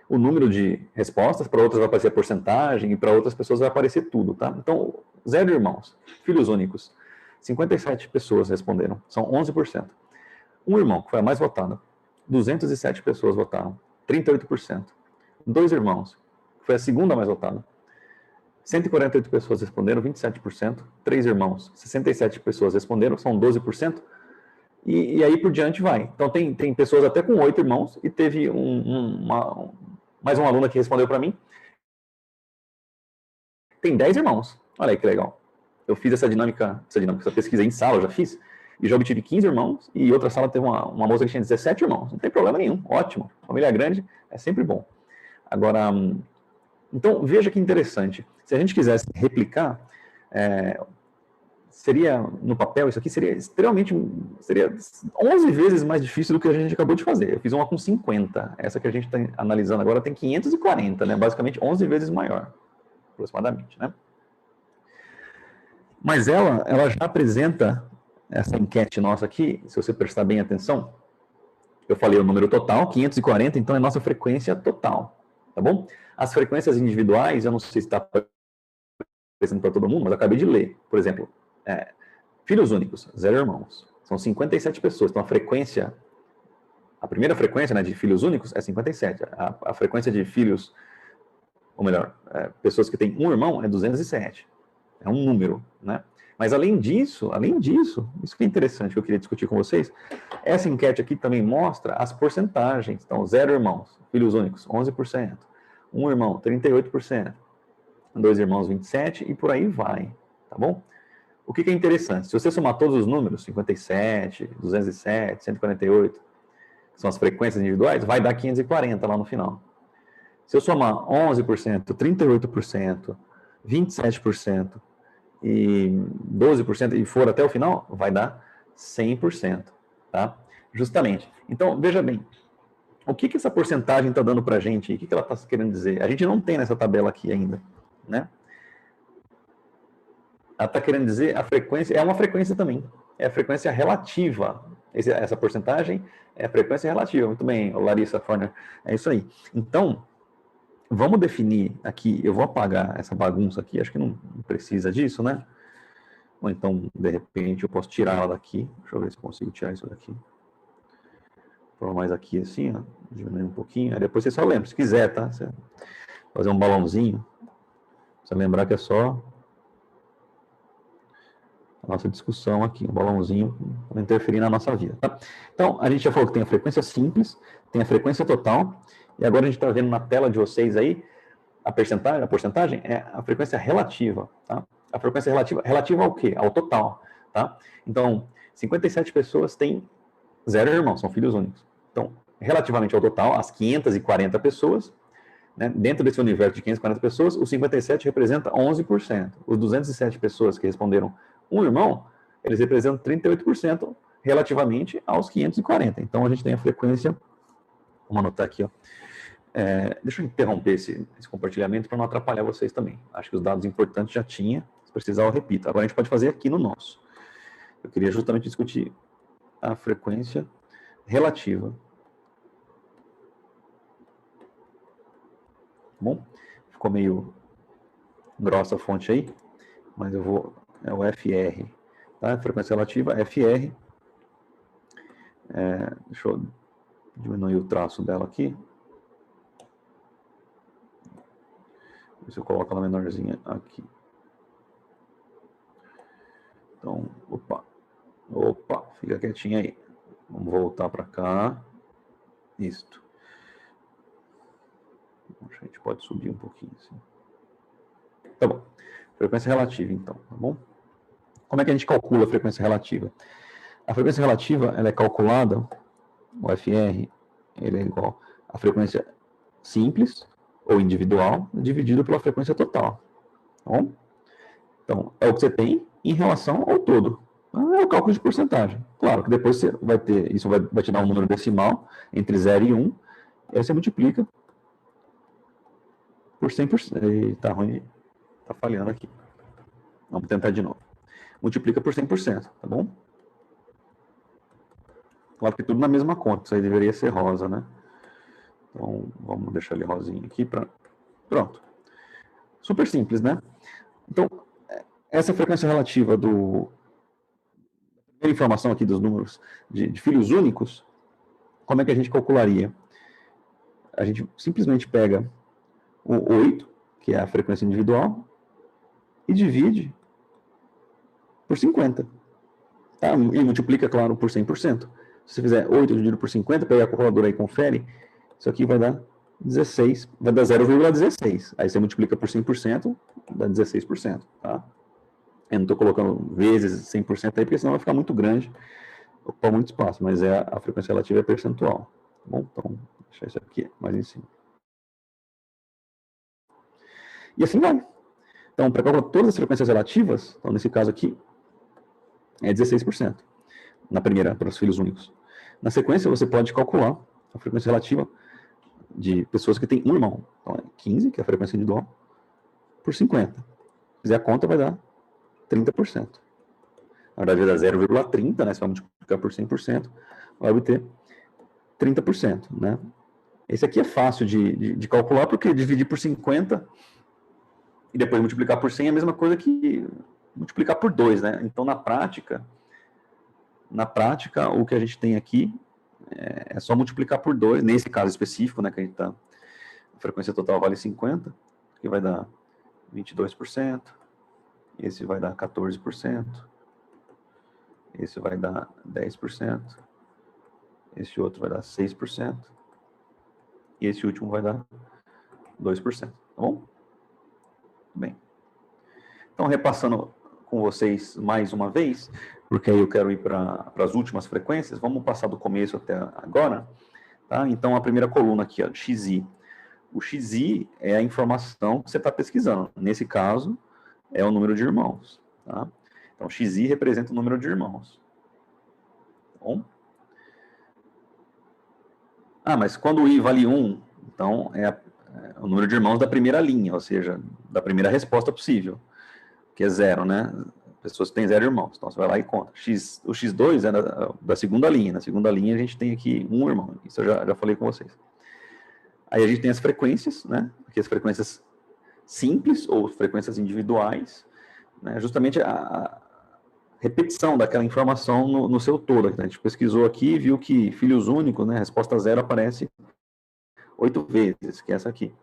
o número de respostas, para outras vai aparecer a porcentagem, e para outras pessoas vai aparecer tudo, tá? Então, 0 irmãos, filhos únicos. 57 pessoas responderam, são 11%. Um irmão, que foi a mais votada, 207 pessoas votaram, 38%. 2 irmãos, que foi a segunda mais votada, 148 pessoas responderam, 27%. 3 irmãos, 67 pessoas responderam, são 12%. E aí por diante vai. Então tem pessoas até com 8 irmãos, e teve mais uma aluna que respondeu para mim. Tem 10 irmãos. Olha aí que legal. Eu fiz essa pesquisa em sala, eu já fiz, e já obtive 15 irmãos, e outra sala teve uma moça que tinha 17 irmãos. Não tem problema nenhum, ótimo. Família grande é sempre bom. Agora, então veja que interessante. Se a gente quisesse replicar, seria, no papel, isso aqui seria 11 vezes mais difícil do que a gente acabou de fazer. Eu fiz uma com 50, essa que a gente está analisando agora tem 540, né? Basicamente 11 vezes maior, aproximadamente, né? Mas ela já apresenta, essa enquete nossa aqui, se você prestar bem atenção, eu falei o número total, 540, então é nossa frequência total, tá bom? As frequências individuais, eu não sei se está aparecendo para todo mundo, mas eu acabei de ler. Por exemplo, filhos únicos, 0 irmãos. São 57 pessoas. Então, a primeira frequência, né, de filhos únicos é 57. A frequência de filhos, ou melhor, pessoas que têm um irmão é 207. É um número, né? Mas além disso, isso que é interessante que eu queria discutir com vocês, essa enquete aqui também mostra as porcentagens. Então, 0 irmãos, filhos únicos, 11%. Um irmão, 38%. 2 irmãos, 27%, e por aí vai, tá bom? O que é interessante? Se você somar todos os números, 57, 207, 148, que são as frequências individuais, vai dar 540 lá no final. Se eu somar 11%, 38%, 27% e 12% e for até o final, vai dar 100%, tá? Justamente. Então, veja bem, o que essa porcentagem está dando para a gente? O que ela está querendo dizer? A gente não tem nessa tabela aqui ainda, né? Ela está querendo dizer a frequência, é uma frequência também, é a frequência relativa. Essa porcentagem é a frequência relativa. Muito bem, Larissa Forner, é isso aí. Então, vamos definir aqui, eu vou apagar essa bagunça aqui, acho que não precisa disso, né? Ou então, de repente, eu posso tirar ela daqui. Deixa eu ver se eu consigo tirar isso daqui. Vou mais aqui assim, ó, diminuir um pouquinho. Aí depois você só lembra, se quiser, tá? Você fazer um balãozinho, você lembrar que é só a nossa discussão aqui, um balãozinho para interferir na nossa vida, tá? Então, a gente já falou que tem a frequência simples, tem a frequência total, e agora a gente está vendo na tela de vocês aí, a porcentagem é a frequência relativa, tá? A frequência relativa ao quê? Ao total, tá? Então, 57 pessoas têm 0 irmãos, são filhos únicos. Então, relativamente ao total, as 540 pessoas, né, dentro desse universo de 540 pessoas, os 57 representa 11%. Os 207 pessoas que responderam um irmão, eles representam 38% relativamente aos 540. Então, a gente tem a frequência, vamos anotar aqui, ó. Deixa eu interromper esse compartilhamento para não atrapalhar vocês também. Acho que os dados importantes já tinha, se precisar eu repito. Agora a gente pode fazer aqui no nosso. Eu queria justamente discutir a frequência relativa. Bom, ficou meio grossa a fonte aí, mas eu vou, é o FR, tá? Frequência relativa, FR. Deixa eu diminuir o traço dela aqui. Se eu coloco ela menorzinha aqui. Então, opa, fica quietinha aí. Vamos voltar para cá. Isto. A gente pode subir um pouquinho assim. Tá bom. Frequência relativa, então, tá bom? Como é que a gente calcula a frequência relativa? A frequência relativa, ela é calculada o FR, ele é igual à frequência simples ou individual dividido pela frequência total. Tá bom? Então, é o que você tem em relação ao todo. É o cálculo de porcentagem. Claro que depois você vai ter, isso vai te dar um número decimal entre 0 e 1, e aí você multiplica por 100%. Tá ruim, tá falhando aqui. Vamos tentar de novo. Multiplica por 100%, tá bom? Claro que tudo na mesma conta, isso aí deveria ser rosa, né? Então, vamos deixar ele rosinho aqui para... Pronto. Super simples, né? Então, essa frequência relativa do... A primeira informação aqui dos números de filhos únicos, como é que a gente calcularia? A gente simplesmente pega o 8, que é a frequência individual, e divide por 50. Tá? E multiplica, claro, por 100%. Se você fizer 8 dividido por 50, pega a calculadora aí e confere, isso aqui vai dar 16, vai dar 0,16. Aí você multiplica por 100%, dá 16%. Tá? Eu não estou colocando vezes 100% aí, porque senão vai ficar muito grande, ocupar muito espaço, mas a frequência relativa é percentual. Tá bom? Então, vou deixar isso aqui mais em cima. E assim vai. Então, para calcular todas as frequências relativas, então nesse caso aqui, é 16%. Na primeira, para os filhos únicos. Na sequência, você pode calcular a frequência relativa de pessoas que têm um irmão. Então, é 15, que é a frequência individual, por 50. Se fizer a conta, vai dar 30%. Na verdade, vai dar 0,30, né? Você vai multiplicar por 100%, vai obter 30%, né? Esse aqui é fácil de calcular, porque dividir por 50 e depois multiplicar por 100 é a mesma coisa que multiplicar por 2, né? Então, na prática, o que a gente tem aqui é só multiplicar por 2, nesse caso específico, né, que a gente tá, a frequência total vale 50, que vai dar 22%, esse vai dar 14%, esse vai dar 10%, esse outro vai dar 6%, e esse último vai dar 2%, tá bom? Bem. Então, repassando com vocês mais uma vez, porque aí eu quero ir para as últimas frequências, vamos passar do começo até agora, tá? Então, a primeira coluna aqui, ó, XI. O XI é a informação que você está pesquisando. Nesse caso, é o número de irmãos, tá? Então, XI representa o número de irmãos. Bom? Ah, mas quando o I vale 1, então é o número de irmãos da primeira linha, ou seja, da primeira resposta possível, que é 0, né? Pessoas que têm 0 irmãos. Então, você vai lá e conta. O X2 é da segunda linha. Na segunda linha, a gente tem aqui um irmão. Isso eu já falei com vocês. Aí a gente tem as frequências, né? Aqui as frequências simples ou frequências individuais, né? Justamente a repetição daquela informação no seu todo. A gente pesquisou aqui e viu que filhos únicos, né? Resposta 0 aparece 8 vezes, que é essa aqui.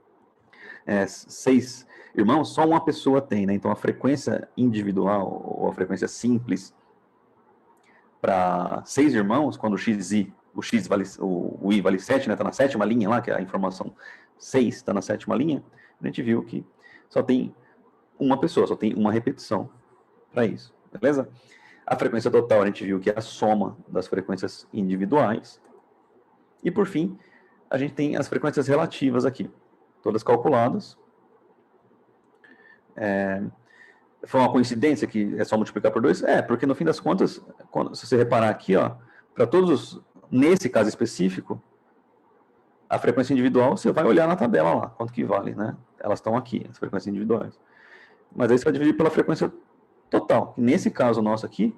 6 irmãos, só uma pessoa tem, né? Então a frequência individual ou a frequência simples para 6 irmãos, quando o I vale 7, né? Está na sétima linha lá, que é a informação 6 está na sétima linha, a gente viu que só tem uma pessoa, só tem uma repetição para isso, beleza? A frequência total a gente viu que é a soma das frequências individuais. E por fim, a gente tem as frequências relativas aqui, todas calculadas. Foi uma coincidência que é só multiplicar por 2? Porque no fim das contas, se você reparar aqui, ó, para todos, nesse caso específico, a frequência individual, você vai olhar na tabela lá, quanto que vale, né? Elas estão aqui, as frequências individuais. Mas aí você vai dividir pela frequência total. Nesse caso nosso aqui,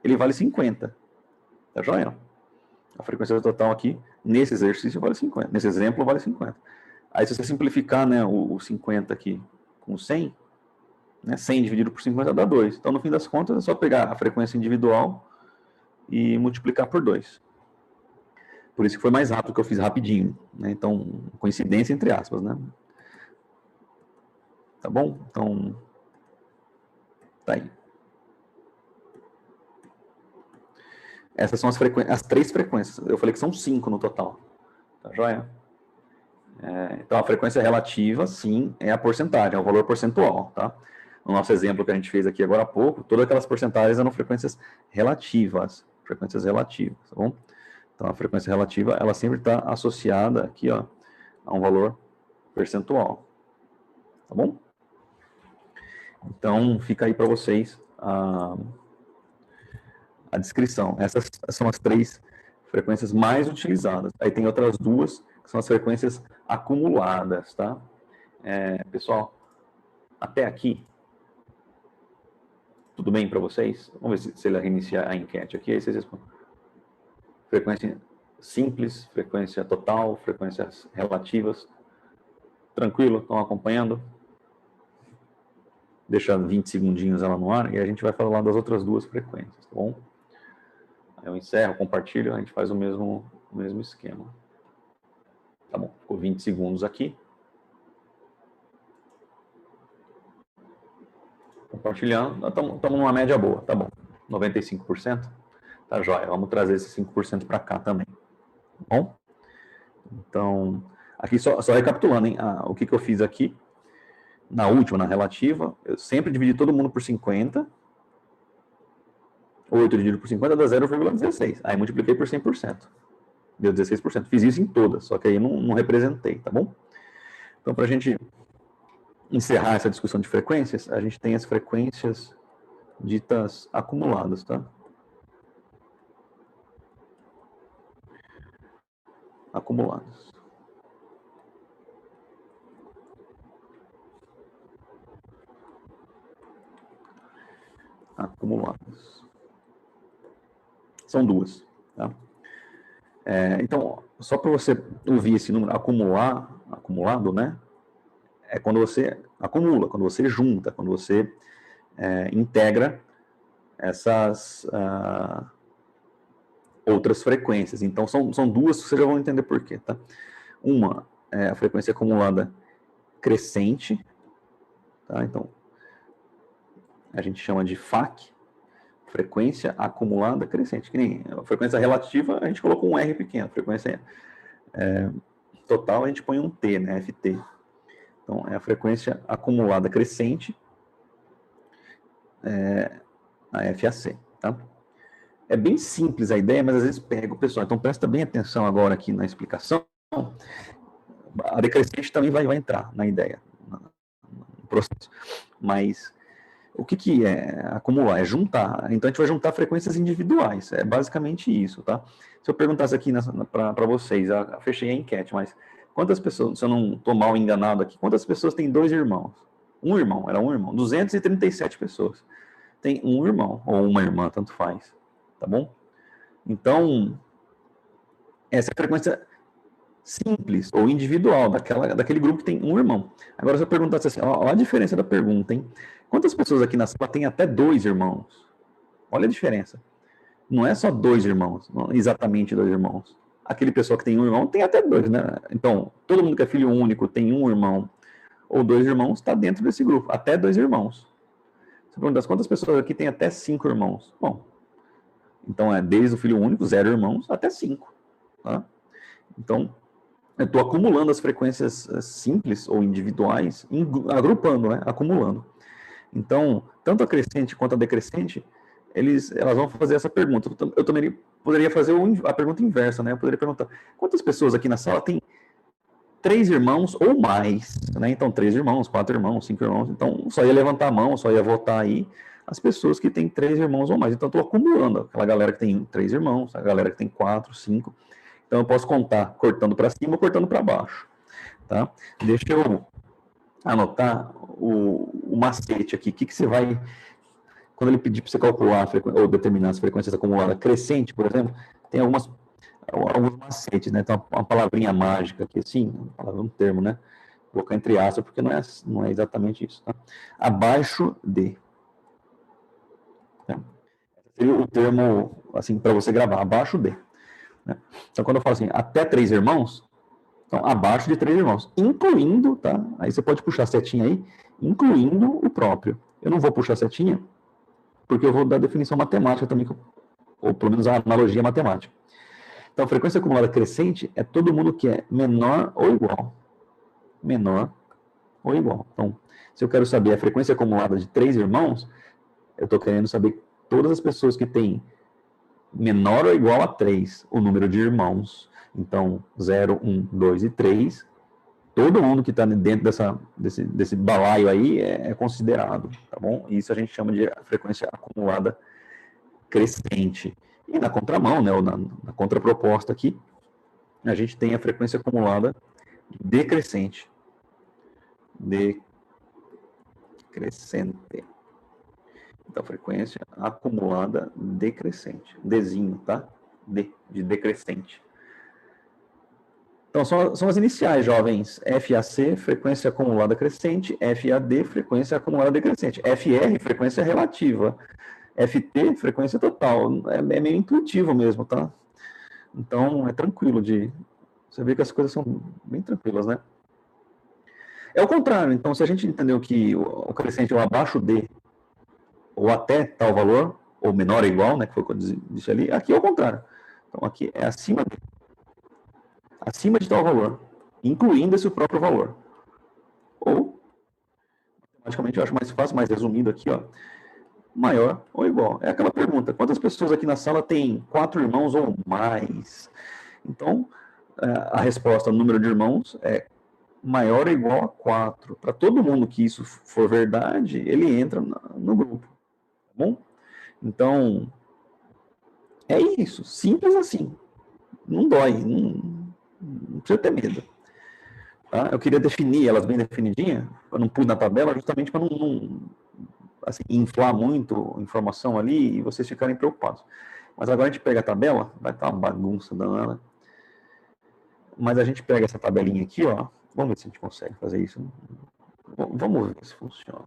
ele vale 50. Tá joia? A frequência total aqui, nesse exercício, vale 50. Nesse exemplo, vale 50. Aí, se você simplificar, né, o 50 aqui com 100, né, 100 dividido por 50 dá 2. Então, no fim das contas, é só pegar a frequência individual e multiplicar por 2. Por isso que foi mais rápido, que eu fiz rapidinho, né? Então, coincidência entre aspas, né? Tá bom? Então, tá aí. Essas são as 3 frequências. Eu falei que são 5 no total. Tá joia? Então, a frequência relativa, sim, é a porcentagem, é o valor percentual, tá? No nosso exemplo que a gente fez aqui agora há pouco, todas aquelas porcentagens eram frequências relativas, tá bom? Então, a frequência relativa, ela sempre está associada aqui, ó, a um valor percentual. Tá bom? Então, fica aí para vocês a descrição. Essas são as 3 frequências mais utilizadas. Aí tem outras 2, que são as frequências acumuladas, tá? Pessoal, até aqui, tudo bem para vocês? Vamos ver se ele reiniciar a enquete aqui, aí vocês respondem. Frequência simples, frequência total, frequências relativas. Tranquilo? Estão acompanhando? Deixa 20 segundinhos ela no ar e a gente vai falar das outras 2 frequências, tá bom? Aí eu encerro, compartilho, a gente faz o mesmo esquema. Tá bom, ficou 20 segundos aqui. Compartilhando, estamos numa média boa, tá bom. 95%, tá jóia. Vamos trazer esse 5% para cá também, tá bom? Então, aqui só recapitulando, hein? O que eu fiz aqui, na última, na relativa, eu sempre dividi todo mundo por 50, 8 dividido por 50 dá 0,16. Aí multipliquei por 100%. Deu 16%. Fiz isso em todas, só que aí não representei, tá bom? Então, para a gente encerrar essa discussão de frequências, a gente tem as frequências ditas acumuladas, tá? Acumuladas. Acumuladas. São 2, tá? Então, só para você ouvir esse número acumulado, né? É quando você acumula, quando você junta, quando você integra essas outras frequências. Então, são 2 que vocês já vão entender por quê, tá? Uma é a frequência acumulada crescente, tá? Então, a gente chama de FAC, frequência acumulada crescente. Que nem a frequência relativa, a gente colocou um R pequeno. A frequência total, a gente põe um T, né? FT. Então, é a frequência acumulada crescente, a FAC, tá? É bem simples a ideia, mas às vezes pega o pessoal. Então, presta bem atenção agora aqui na explicação. A decrescente também vai entrar na ideia, no processo. Mas o que é acumular? É juntar. Então, a gente vai juntar frequências individuais. É basicamente isso, tá? Se eu perguntasse aqui para vocês, eu fechei a enquete, mas quantas pessoas, se eu não estou mal enganado aqui, quantas pessoas têm 2 irmãos? Era um irmão. 237 pessoas. Tem um irmão, ou uma irmã, tanto faz. Tá bom? Então, essa é a frequência simples ou individual daquele grupo que tem um irmão. Agora, se eu perguntasse assim, olha a diferença da pergunta, hein? Quantas pessoas aqui na sala têm até 2 irmãos? Olha a diferença. Não é só 2 irmãos, não, exatamente 2 irmãos. Aquele pessoal que tem um irmão tem até 2, né? Então, todo mundo que é filho único tem um irmão ou 2 irmãos, está dentro desse grupo, até 2 irmãos. Se eu perguntasse quantas pessoas aqui têm até 5 irmãos? Bom, então é desde o filho único, 0 irmãos, até 5. Tá? Então, eu estou acumulando as frequências simples ou individuais, agrupando, né? Acumulando. Então, tanto a crescente quanto a decrescente, elas vão fazer essa pergunta. Eu também poderia fazer a pergunta inversa, né? Eu poderia perguntar, quantas pessoas aqui na sala têm 3 irmãos ou mais, né? Então, 3 irmãos, 4 irmãos, 5 irmãos. Então, só ia levantar a mão, só ia votar aí as pessoas que têm 3 irmãos ou mais. Então, estou acumulando aquela galera que tem 3 irmãos, a galera que tem 4, 5. Então, eu posso contar cortando para cima ou cortando para baixo, tá? Deixa eu anotar o macete aqui. O que você vai... Quando ele pedir para você calcular ou determinar as frequências acumuladas crescente, por exemplo, tem alguns macetes, né? Tem uma palavrinha mágica aqui, assim, um termo, né? Vou colocar entre aspas, porque não é exatamente isso, tá? Abaixo de. Tá? Seria o termo, assim, para você gravar, abaixo de. Né? Então, quando eu falo assim, até 3 irmãos, então, abaixo de 3 irmãos, incluindo, tá? Aí você pode puxar a setinha aí, incluindo o próprio. Eu não vou puxar a setinha, porque eu vou dar definição matemática também, ou pelo menos a analogia matemática. Então, a frequência acumulada crescente é todo mundo que é menor ou igual. Menor ou igual. Então, se eu quero saber a frequência acumulada de 3 irmãos, eu estou querendo saber todas as pessoas que têm menor ou igual a 3, o número de irmãos. Então, 0, 1, 2 e 3, todo mundo que está dentro desse balaio aí é considerado, tá bom? Isso a gente chama de frequência acumulada crescente. E na contramão, né, ou na contraproposta aqui, a gente tem a frequência acumulada decrescente. Decrescente. Então, frequência acumulada decrescente. Dzinho, tá? De decrescente. Então, são as iniciais, jovens. FAC, frequência acumulada crescente. FAD, frequência acumulada decrescente. FR, frequência relativa. FT, frequência total. É meio intuitivo mesmo, tá? Então, é tranquilo de... Você vê que as coisas são bem tranquilas, né? É o contrário. Então, se a gente entendeu que o crescente é o abaixo de, ou até tal valor, ou menor ou igual, né, que foi o que eu disse ali, aqui é o contrário. Então, aqui é acima de tal valor, incluindo esse próprio valor. Ou, matematicamente, eu acho mais fácil, mais resumido aqui, ó, maior ou igual. É aquela pergunta, quantas pessoas aqui na sala têm 4 irmãos ou mais? Então, a resposta, o número de irmãos, é maior ou igual a 4. Para todo mundo que isso for verdade, ele entra no grupo. Tá bom? Então, é isso. Simples assim. Não dói. Não precisa ter medo. Tá? Eu queria definir elas bem definidinhas, para não pôr na tabela, justamente para não assim, inflar muito informação ali e vocês ficarem preocupados. Mas agora a gente pega a tabela, vai estar uma bagunça danada. Mas a gente pega essa tabelinha aqui, ó. Vamos ver se a gente consegue fazer isso. Vamos ver se funciona.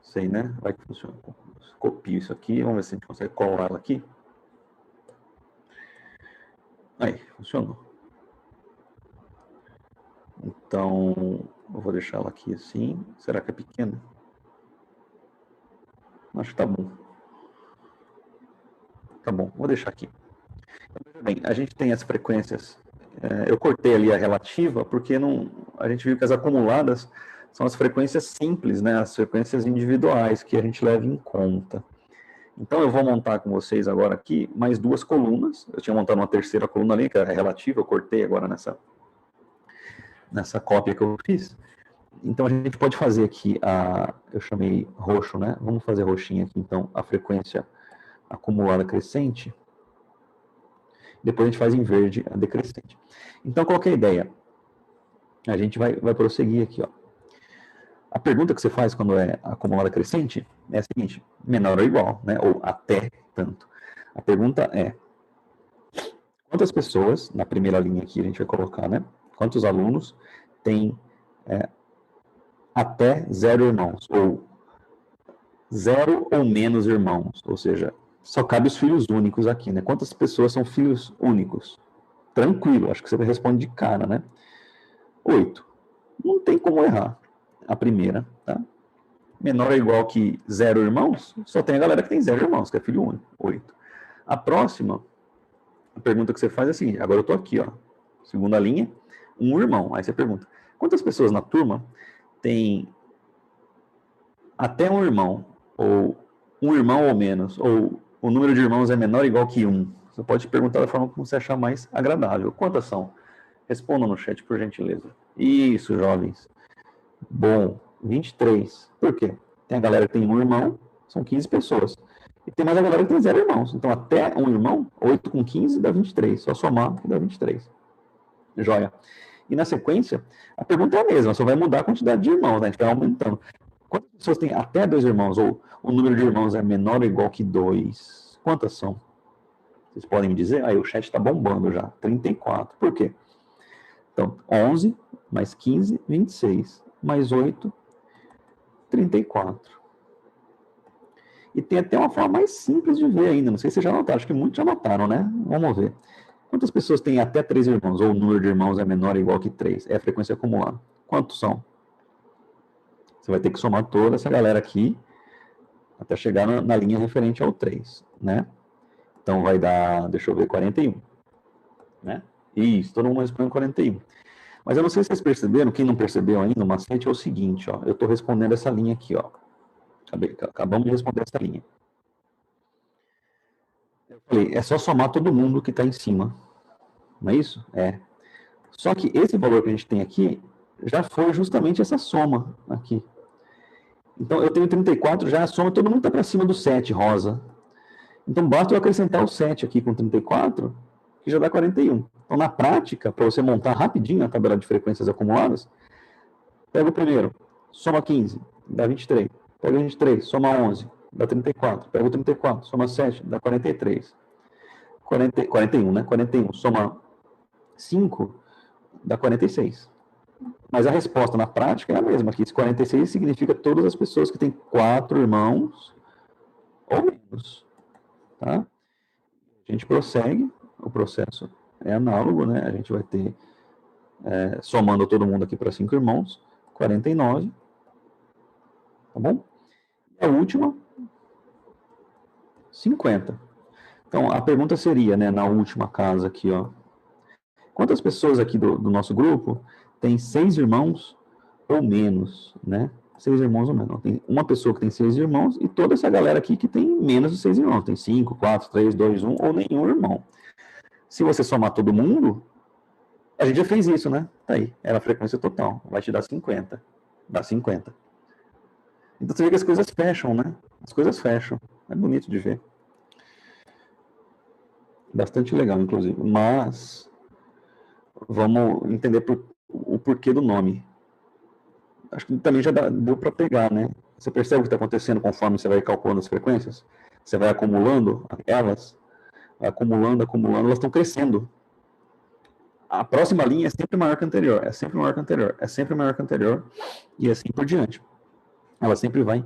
Sei, né? Vai que funciona. Copio isso aqui. Vamos ver se a gente consegue colar ela aqui. Aí, funcionou. Então, eu vou deixar ela aqui assim. Será que é pequena? Acho que tá bom. Tá bom, vou deixar aqui. Então, bem, a gente tem as frequências. Eu cortei ali a relativa, porque a gente viu que as acumuladas são as frequências simples, né? As frequências individuais que a gente leva em conta. Então, eu vou montar com vocês agora aqui mais 2 colunas. Eu tinha montado uma terceira coluna ali, que era relativa, eu cortei agora nessa cópia que eu fiz. Então, a gente pode fazer aqui eu chamei roxo, né? Vamos fazer roxinho aqui, então, a frequência acumulada crescente. Depois a gente faz em verde a decrescente. Então, qual que é a ideia? A gente vai prosseguir aqui, ó. A pergunta que você faz quando é acumulada crescente é a seguinte: menor ou igual, né? Ou até tanto. A pergunta é: quantas pessoas, na primeira linha aqui a gente vai colocar, né? Quantos alunos têm até 0 irmãos? Ou 0 ou menos irmãos? Ou seja, só cabe os filhos únicos aqui, né? Quantas pessoas são filhos únicos? Tranquilo, acho que você responde de cara, né? 8. Não tem como errar. A primeira, tá? Menor ou igual que 0 irmãos? Só tem a galera que tem 0 irmãos, que é filho único. 8. A próxima, a pergunta que você faz é a seguinte: agora eu tô aqui, ó. Segunda linha, 1 irmão. Aí você pergunta: quantas pessoas na turma tem até 1 irmão? Ou 1 irmão ou menos? Ou o número de irmãos é menor ou igual que 1? Você pode perguntar da forma como você achar mais agradável. Quantas são? Respondam no chat, por gentileza. Isso, jovens. Bom, 23. Por quê? Tem a galera que tem 1 irmão, são 15 pessoas. E tem mais a galera que tem 0 irmãos. Então, até 1 irmão, 8 com 15 dá 23. Só somar dá 23. Joia. E na sequência, a pergunta é a mesma, só vai mudar a quantidade de irmãos, né? A gente vai aumentando. Quantas pessoas têm até 2 irmãos? Ou o número de irmãos é menor ou igual que 2? Quantas são? Vocês podem me dizer? Aí o chat está bombando já. 34. Por quê? Então, 11 mais 15, 26. Mais 8, 34. E tem até uma forma mais simples de ver ainda. Não sei se vocês já notaram. Acho que muitos já notaram, né? Vamos ver. Quantas pessoas têm até 3 irmãos? Ou o número de irmãos é menor ou igual que 3? É a frequência acumulada. Quantos são? Você vai ter que somar toda essa galera aqui até chegar na linha referente ao 3, né? Então vai dar, deixa eu ver, 41. Né? Isso, todo mundo respondendo 41. Mas eu não sei se vocês perceberam, quem não percebeu ainda, o macete é o seguinte, ó. Eu estou respondendo essa linha aqui, ó. Acabamos de responder essa linha. Falei, é só somar todo mundo que está em cima. Não é isso? É. Só que esse valor que a gente tem aqui já foi justamente essa soma aqui. Então, eu tenho 34, já a soma, todo mundo está para cima do 7, rosa. Então, basta eu acrescentar o 7 aqui com 34, que já dá 41. Então, na prática, para você montar rapidinho a tabela de frequências acumuladas, pega o primeiro, soma 15, dá 23. Pega o 23, soma 11, dá 34. Pega o 34, soma 7, dá 43. 41, né? 41, soma 5, dá 46. Mas a resposta na prática é a mesma. Aqui, 46 significa todas as pessoas que têm 4 irmãos ou menos. Tá? A gente prossegue, o processo é análogo, né? A gente vai ter, somando todo mundo aqui para 5 irmãos, 49. Tá bom? E a última, 50. Então, a pergunta seria, né, na última casa aqui, ó. Quantas pessoas aqui do nosso grupo têm 6 irmãos ou menos, né? 6 irmãos ou menos. Tem uma pessoa que tem 6 irmãos e toda essa galera aqui que tem menos de 6 irmãos. Tem 5, 4, 3, 2, 1 ou nenhum irmão. Se você somar todo mundo, a gente já fez isso, né? Tá aí. Era a frequência total. Vai te dar 50. Dá 50. Então você vê que as coisas fecham, né? As coisas fecham. É bonito de ver. Bastante legal, inclusive. Mas vamos entender o porquê do nome. Acho que também já deu para pegar, né? Você percebe o que está acontecendo conforme você vai calculando as frequências? Você vai acumulando elas, acumulando, elas estão crescendo. A próxima linha é sempre maior que a anterior, é sempre maior que a anterior, é sempre maior que a anterior, e assim por diante. Ela sempre vai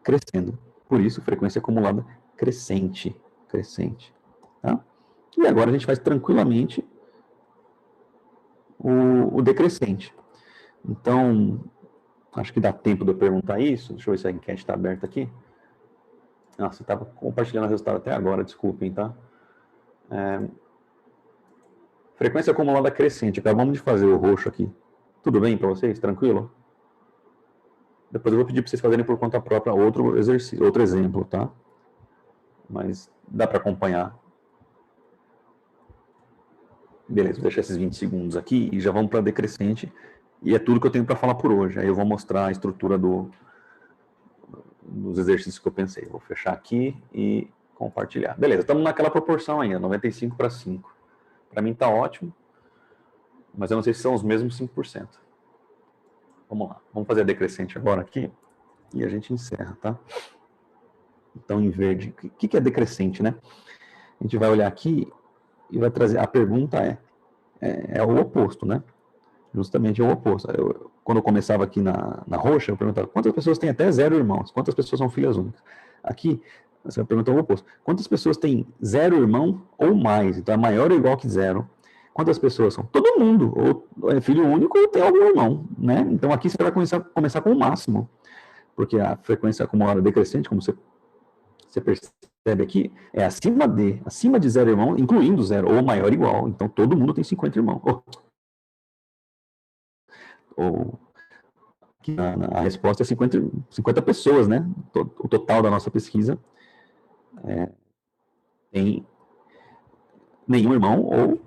crescendo. Por isso, frequência acumulada crescente. Crescente. Tá? E agora a gente faz tranquilamente o decrescente. Então, acho que dá tempo de eu perguntar isso. Deixa eu ver se a enquete está aberta aqui. Você estava compartilhando o resultado até agora, desculpem, tá? Frequência acumulada crescente. Acabamos de fazer o roxo aqui. Tudo bem para vocês? Tranquilo? Depois eu vou pedir para vocês fazerem por conta própria outro exercício, outro exemplo, tá? Mas dá para acompanhar. Beleza, vou deixar esses 20 segundos aqui e já vamos para decrescente. E é tudo que eu tenho para falar por hoje. Aí eu vou mostrar a estrutura dos exercícios que eu pensei. Vou fechar aqui e compartilhar. Beleza, estamos naquela proporção ainda, 95 para 5. Para mim está ótimo, mas eu não sei se são os mesmos 5%. Vamos lá, vamos fazer a decrescente agora aqui e a gente encerra, tá? Então, em verde, o que é decrescente, né? A gente vai olhar aqui e vai trazer, a pergunta é o oposto, né? Justamente é o oposto. Quando eu começava aqui na roxa, eu perguntava quantas pessoas têm até 0 irmãos, quantas pessoas são filhas únicas. Aqui, você vai perguntar o oposto. Quantas pessoas têm 0 irmão ou mais? Então, é maior ou igual que 0. Quantas pessoas são? Todo mundo. Ou é filho único ou tem algum irmão, né? Então, aqui você vai começar com o máximo. Porque a frequência acumulada decrescente, como você percebe aqui, é acima de 0 irmão, incluindo 0, ou maior ou igual. Então, todo mundo tem 50 irmãos. A resposta é 50 pessoas, né? O total da nossa pesquisa tem nenhum irmão ou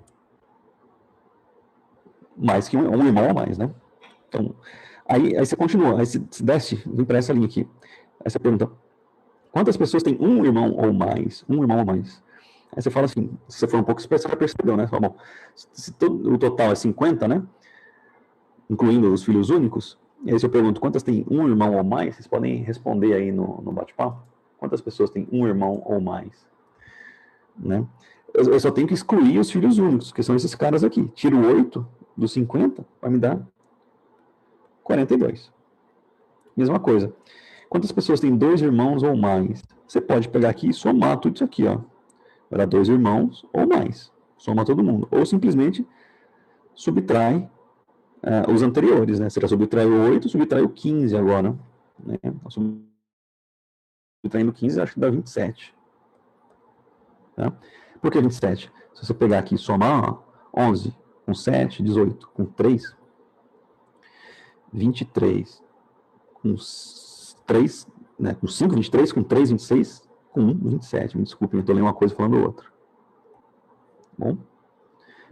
mais que um irmão ou mais, né? Então, aí você continua, aí você desce, vem para essa linha aqui. Aí você pergunta, quantas pessoas têm um irmão ou mais? Um irmão ou mais. Aí você fala assim, se você for um pouco especial, você percebeu, né? Você fala, bom, se o total é 50, né? Incluindo os filhos únicos, e aí se eu pergunto quantas têm um irmão ou mais, vocês podem responder aí no bate-papo. Quantas pessoas têm um irmão ou mais? Né? Eu só tenho que excluir os filhos únicos, que são esses caras aqui. Tiro 8 dos 50, vai me dar 42. Mesma coisa. Quantas pessoas têm 2 irmãos ou mais? Você pode pegar aqui e somar tudo isso aqui, ó. Vai dar 2 irmãos ou mais. Soma todo mundo. Ou simplesmente subtrai os anteriores, né? Você já subtraiu 8, subtraiu 15 agora. Né? Subtraindo 15, acho que dá 27. Tá? Por que 27? Se você pegar aqui e somar, ó, 11 com 7, 18 com 3, 23 com 3, né, com 5, 23 com 3, 26, com 27, me desculpem, eu estou lendo uma coisa e falando outra. Bom,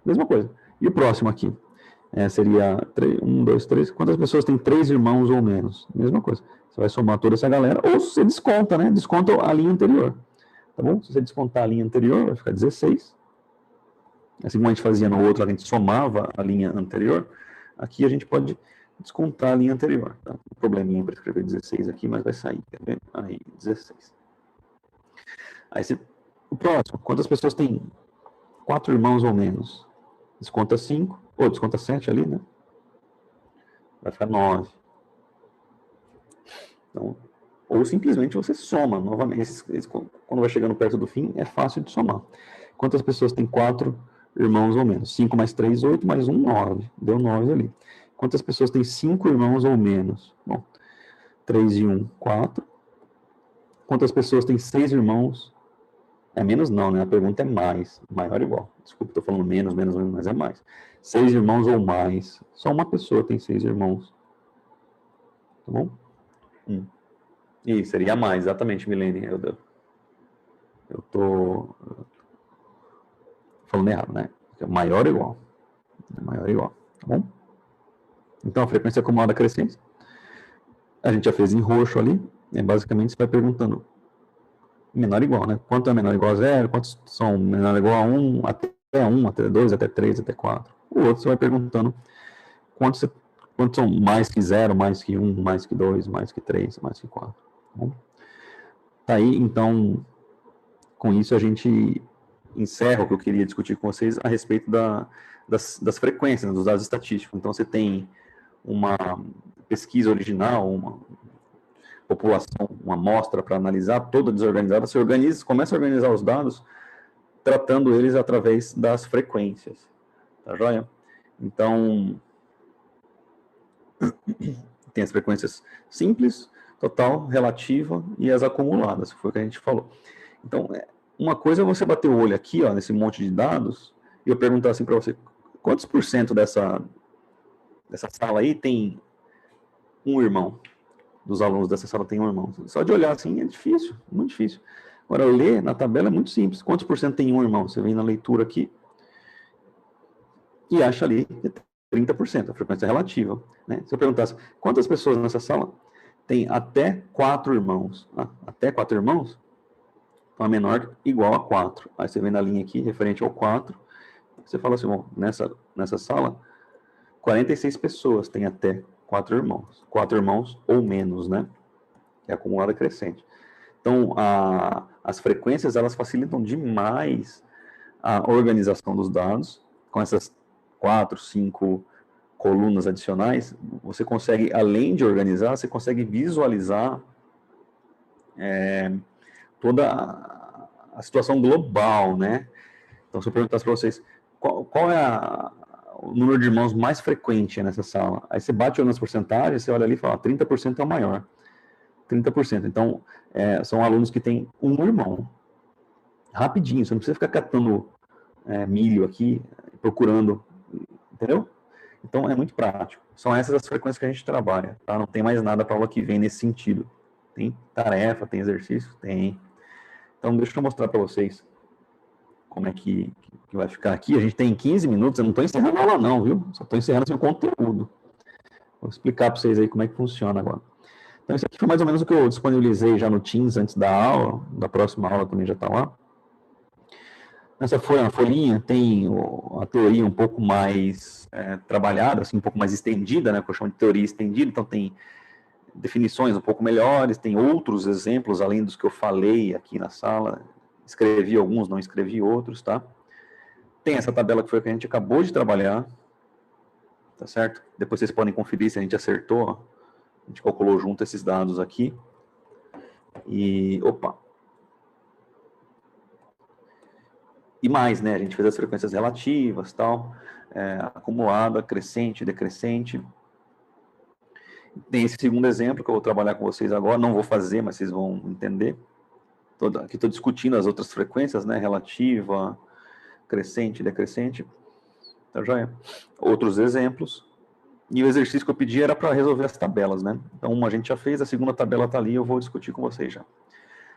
mesma coisa. E o próximo aqui? Seria 1, 2, 3. Quantas pessoas têm 3 irmãos ou menos? Mesma coisa. Você vai somar toda essa galera, ou você desconta, né? Desconta a linha anterior. Tá bom? Se você descontar a linha anterior, vai ficar 16. Assim como a gente fazia no outro, a gente somava a linha anterior. Aqui a gente pode descontar a linha anterior. Tá? Um probleminha para escrever 16 aqui, mas vai sair. Quer ver? Aí, 16. Aí o próximo. Quantas pessoas têm 4 irmãos ou menos? Desconta 5. Ou desconta 7 ali, né? Vai ficar 9. Então, ou simplesmente você soma novamente. Quando vai chegando perto do fim, é fácil de somar. Quantas pessoas têm 4 irmãos ou menos? 5 mais 3, 8, mais 1, 9. Deu 9 ali. Quantas pessoas têm 5 irmãos ou menos? Bom, 3 e 1, 4. Quantas pessoas têm 6 irmãos? É menos não, né? A pergunta é mais. Maior ou igual. Desculpa, estou falando menos, mas é mais. 6 irmãos ou mais. Só uma pessoa tem 6 irmãos. Tá bom? Isso, seria mais, exatamente, Milene. Eu tô falando errado, né? Maior ou igual. Maior ou igual, tá bom? Então, a frequência acumulada crescente, a gente já fez em roxo ali, né? Basicamente você vai perguntando menor ou igual, né? Quanto é menor ou igual a 0, quantos são menor ou igual a 1, até 1, até 2, até 3, até 4. O outro você vai perguntando quantos são mais que 0, mais que 1, mais que 2, mais que 3, mais que 4. Tá bom? Tá aí, então, com isso a gente encerra o que eu queria discutir com vocês a respeito das frequências, dos dados estatísticos. Então, você tem uma pesquisa original, uma população, uma amostra para analisar, toda desorganizada, você começa a organizar os dados, tratando eles através das frequências. Tá joia? Então, tem as frequências simples, total, relativa e as acumuladas, que foi o que a gente falou. Então, uma coisa é você bater o olho aqui, ó, nesse monte de dados, e eu perguntar assim para você, quantos por cento dessa sala aí tem um irmão? Dos alunos dessa sala tem um irmão. Só de olhar assim é difícil, muito difícil. Agora, ler na tabela é muito simples. Quantos por cento tem um irmão? Você vem na leitura aqui e acha ali que 30%, a frequência é relativa. Né? Se eu perguntasse, quantas pessoas nessa sala tem até 4 irmãos? Até 4 irmãos? Então, a menor igual a 4. Aí você vem na linha aqui, referente ao 4, você fala assim, bom, nessa sala, 46 pessoas têm até 4 irmãos. 4 irmãos ou menos, né? Que é acumulada crescente. Então, as frequências, elas facilitam demais a organização dos dados. Com essas 4, 5 colunas adicionais, você consegue, além de organizar, você consegue visualizar toda a situação global, né? Então, se eu perguntasse para vocês, qual é o número de irmãos mais frequente nessa sala? Aí você bate nas porcentagens, você olha ali e fala, 30% é o maior. 30%. Então, são alunos que têm um irmão. Rapidinho, você não precisa ficar catando milho aqui, procurando, entendeu? Então, é muito prático. São essas as frequências que a gente trabalha, tá? Não tem mais nada para aula que vem nesse sentido. Tem tarefa, tem exercício? Tem. Então, deixa eu mostrar para vocês como é que vai ficar aqui. A gente tem 15 minutos, eu não estou encerrando a aula não, viu? Só estou encerrando assim, o conteúdo. Vou explicar para vocês aí como é que funciona agora. Então, isso aqui foi mais ou menos o que eu disponibilizei já no Teams antes da aula, da próxima aula também já está lá. Nessa folhinha tem a teoria um pouco mais trabalhada, assim, um pouco mais estendida, né, que eu chamo de teoria estendida, então tem definições um pouco melhores, tem outros exemplos, além dos que eu falei aqui na sala, escrevi alguns, não escrevi outros, tá? Tem essa tabela que foi a que a gente acabou de trabalhar, tá certo? Depois vocês podem conferir se a gente acertou, a gente calculou junto esses dados aqui, e, e mais, né, a gente fez as frequências relativas, tal, acumulada, crescente, decrescente. Tem esse segundo exemplo que eu vou trabalhar com vocês agora, não vou fazer, mas vocês vão entender. Aqui estou discutindo as outras frequências, né, relativa, crescente, decrescente, tá joia? Outros exemplos. E o exercício que eu pedi era para resolver as tabelas, né? Então, uma a gente já fez, a segunda tabela está ali, eu vou discutir com vocês já.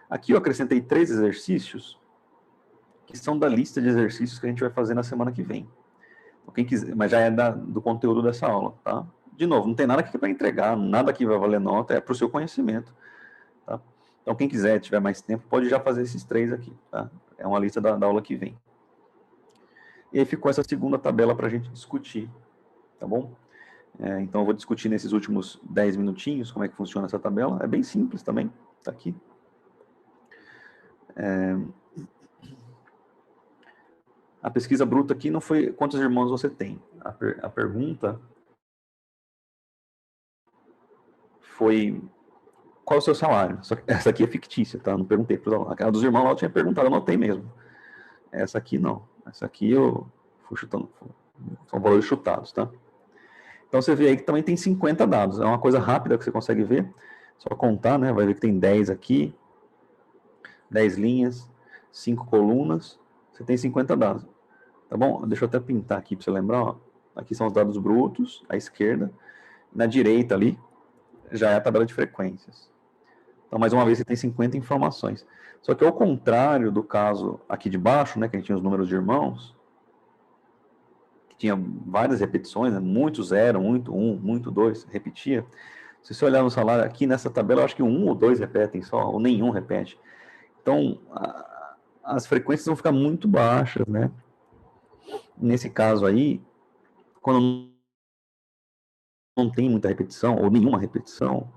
Aqui eu acrescentei 3 exercícios, que são da lista de exercícios que a gente vai fazer na semana que vem. Então, quem quiser, mas já é do conteúdo dessa aula, tá? De novo, não tem nada aqui para entregar, nada aqui vai valer nota, é para o seu conhecimento, tá? Então, quem quiser, tiver mais tempo, pode já fazer esses 3 aqui, tá? É uma lista da aula que vem. E aí ficou essa segunda tabela para a gente discutir, tá bom? Então, eu vou discutir nesses últimos 10 minutinhos como é que funciona essa tabela. É bem simples também, tá aqui. A pesquisa bruta aqui não foi quantos irmãos você tem. A pergunta foi qual é o seu salário. Só que essa aqui é fictícia, tá? Não perguntei para os alunos. Aquela dos irmãos lá eu tinha perguntado, eu anotei mesmo. Essa aqui não. Essa aqui eu fui chutando. São valores chutados, tá? Então você vê aí que também tem 50 dados. É uma coisa rápida que você consegue ver. Só contar, né? Vai ver que tem 10 aqui, 10 linhas, 5 colunas. Você tem 50 dados. Tá bom? Deixa eu até pintar aqui para você lembrar. Ó. Aqui são os dados brutos, à esquerda. Na direita ali, já é a tabela de frequências. Então, mais uma vez, você tem 50 informações. Só que ao contrário do caso aqui de baixo, né, que a gente tinha os números de irmãos, que tinha várias repetições, né, muito 0, muito 1, muito 2, repetia. Se você olhar no salário, aqui nessa tabela, eu acho que 1 ou 2 repetem só, ou nenhum repete. Então, as frequências vão ficar muito baixas, né? Nesse caso aí, quando não tem muita repetição, ou nenhuma repetição,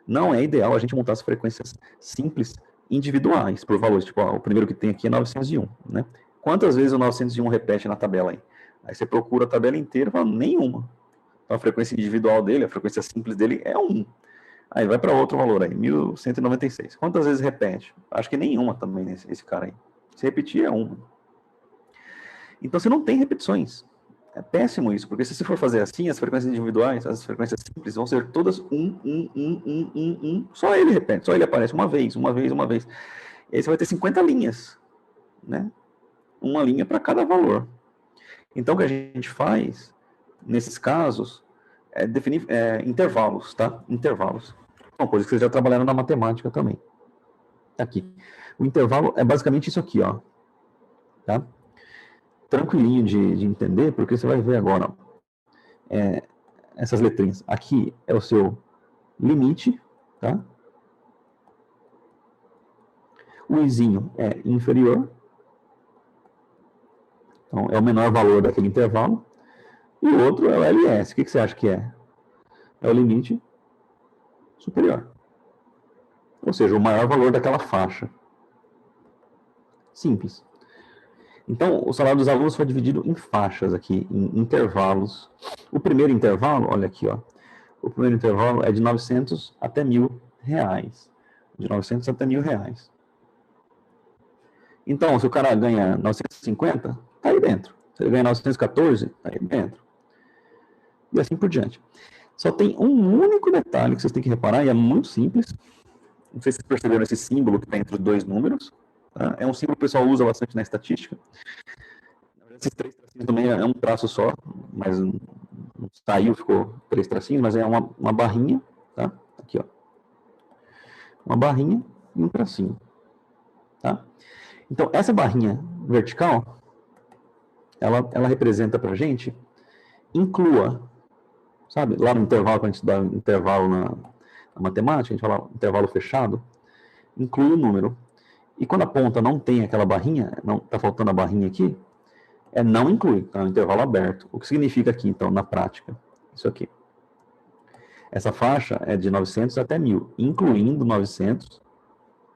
não é ideal a gente montar as frequências simples individuais, por valores. Tipo, ó, o primeiro que tem aqui é 901, né? Quantas vezes o 901 repete na tabela aí? Aí você procura a tabela inteira e fala, nenhuma. Então a frequência individual dele, a frequência simples dele é 1. Aí vai para outro valor aí, 1196. Quantas vezes repete? Acho que nenhuma também, esse cara aí. Se repetir, é 1. Então você não tem repetições. É péssimo isso, porque se você for fazer assim, as frequências individuais, as frequências simples, vão ser todas 1. Só ele repete, só ele aparece uma vez. E aí você vai ter 50 linhas, né? Uma linha para cada valor. Então o que a gente faz, nesses casos, é definir intervalos, tá? Intervalos. Uma coisa que vocês já trabalharam na matemática também. Aqui. O intervalo é basicamente isso aqui, ó. Tá? Tranquilinho de entender, porque você vai ver agora, essas letrinhas. Aqui é o seu limite, tá? O izinho é inferior, então é o menor valor daquele intervalo. E o outro é o LS. O que você acha que é? É o limite superior. Ou seja, o maior valor daquela faixa. Simples. Então, o salário dos alunos foi dividido em faixas aqui, em intervalos. O primeiro intervalo, olha aqui, ó. O primeiro intervalo é de 900 até R$1.000. De 900 até R$1.000. Então, se o cara ganha 950, tá aí dentro. Se ele ganha 914, tá aí dentro. E assim por diante. Só tem um único detalhe que vocês têm que reparar, e é muito simples. Não sei se vocês perceberam esse símbolo que está entre os dois números. Tá? É um símbolo que o pessoal usa bastante na estatística. Na verdade, esses 3 tracinhos também é um traço só, mas não saiu, ficou 3 tracinhos, mas é uma barrinha, tá? Aqui, ó. Uma barrinha e um tracinho, tá? Então, essa barrinha vertical, ela representa pra gente, inclua, sabe? Lá no intervalo, quando a gente dá intervalo na matemática, a gente fala intervalo fechado, inclui o número. E quando a ponta não tem aquela barrinha, não está faltando a barrinha aqui, não inclui, tá? É um intervalo aberto. O que significa aqui, então, na prática? Isso aqui. Essa faixa é de 900 até 1.000, incluindo 900,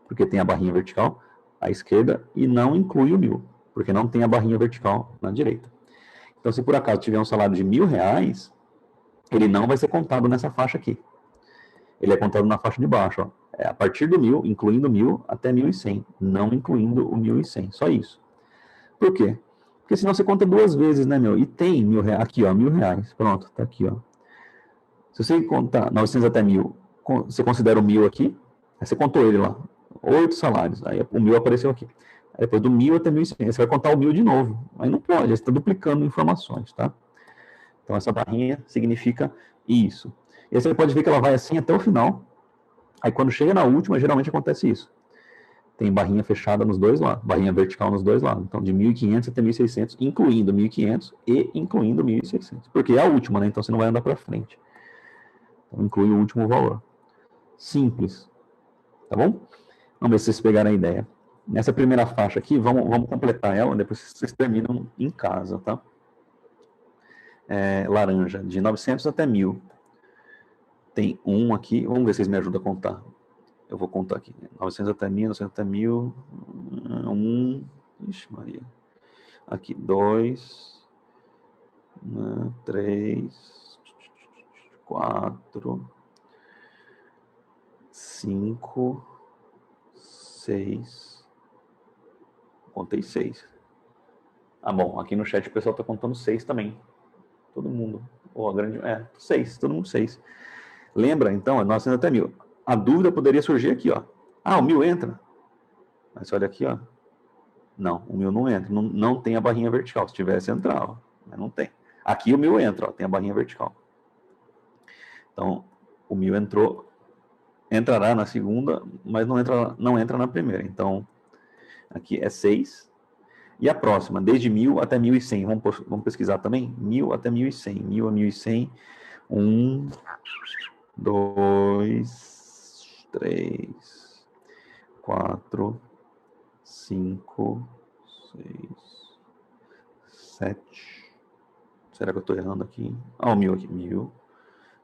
porque tem a barrinha vertical à esquerda, e não inclui o 1.000, porque não tem a barrinha vertical na direita. Então, se por acaso tiver um salário de R$1.000, ele não vai ser contado nessa faixa aqui. Ele é contado na faixa de baixo, ó. A partir do 1.000, incluindo 1.000 até 1.100, não incluindo o 1.100, só isso. Por quê? Porque senão você conta 2 vezes, né, meu? E tem R$1.000, aqui, ó, R$1.000, pronto, tá aqui, ó. Se você contar 900 até 1.000, você considera o 1.000 aqui, aí você contou ele lá, 8 salários, aí o 1.000 apareceu aqui. Aí depois do 1.000 até 1.100, você vai contar o 1.000 de novo. Aí não pode, você está duplicando informações, tá? Então essa barrinha significa isso. E aí você pode ver que ela vai assim até o final. Aí quando chega na última, geralmente acontece isso. tem barrinha fechada nos dois lados, barrinha vertical nos dois lados. Então, de 1.500 até 1.600, incluindo 1.500 e incluindo 1.600. Porque é a última, né? Então, você não vai andar para frente. Então, inclui o último valor. Simples. Tá bom? Vamos ver se vocês pegaram a ideia. Nessa primeira faixa aqui, vamos completar ela, depois vocês terminam em casa, tá? Laranja, de 900 até 1.000. Tem um aqui, vamos ver se vocês me ajudam a contar. Eu vou contar aqui. 900 até 1.000, 900 até 1.000. 1. Ixi, Maria. Aqui, 2. 3. 4. 5. 6. Contei 6. Ah, bom, aqui no chat o pessoal está contando 6 também. Todo mundo. Ou a grande. 6. Todo mundo 6. Lembra, então, 900 até 1.000. A dúvida poderia surgir aqui, ó. Ah, o 1.000 entra. Mas olha aqui, ó. Não, o 1.000 não entra. Não tem a barrinha vertical. Se tivesse, entrava. Mas não tem. Aqui o 1.000 entra, ó. Tem a barrinha vertical. Então, o 1.000 entrou. Entrará na segunda, mas não entra na primeira. Então, aqui é 6. E a próxima, desde 1.000 até 1.100. Vamos pesquisar também? 1.000 até 1.100. 1.000 a 1.100. 1, 2, 3, 4, 5, 6, 7. Será que eu estou errando aqui? Ah, o 1.000 aqui. 1.000.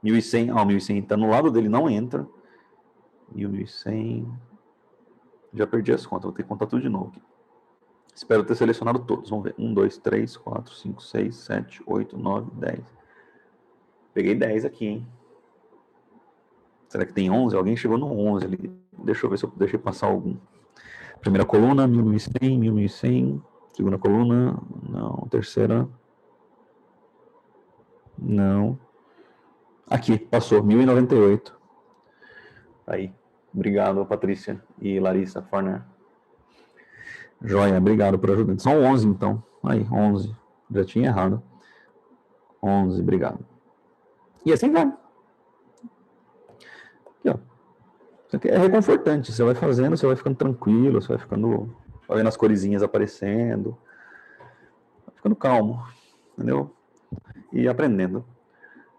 1.100. Ah, o 1.100 está no lado dele, não entra. 1.100. Já perdi as contas, vou ter que contar tudo de novo aqui. Espero ter selecionado todos. Vamos ver. 1, 2, 3, 4, 5, 6, 7, 8, 9, 10. Peguei 10 aqui, hein? Será que tem 11? Alguém chegou no 11 ali. Deixa eu ver se eu deixei passar algum. Primeira coluna, 1.100, 1.100. Segunda coluna, não. Terceira, não. Aqui, passou, 1.098. Aí. Obrigado, Patrícia e Larissa Forner. Joia, obrigado por ajudar. São 11, então. Aí, 11. Já tinha errado. 11, obrigado. E assim vai. Aqui, ó. Isso aqui é reconfortante. Você vai fazendo, você vai ficando tranquilo, você vai ficando... Vai vendo as coresinhas aparecendo. Vai ficando calmo. Entendeu? E aprendendo.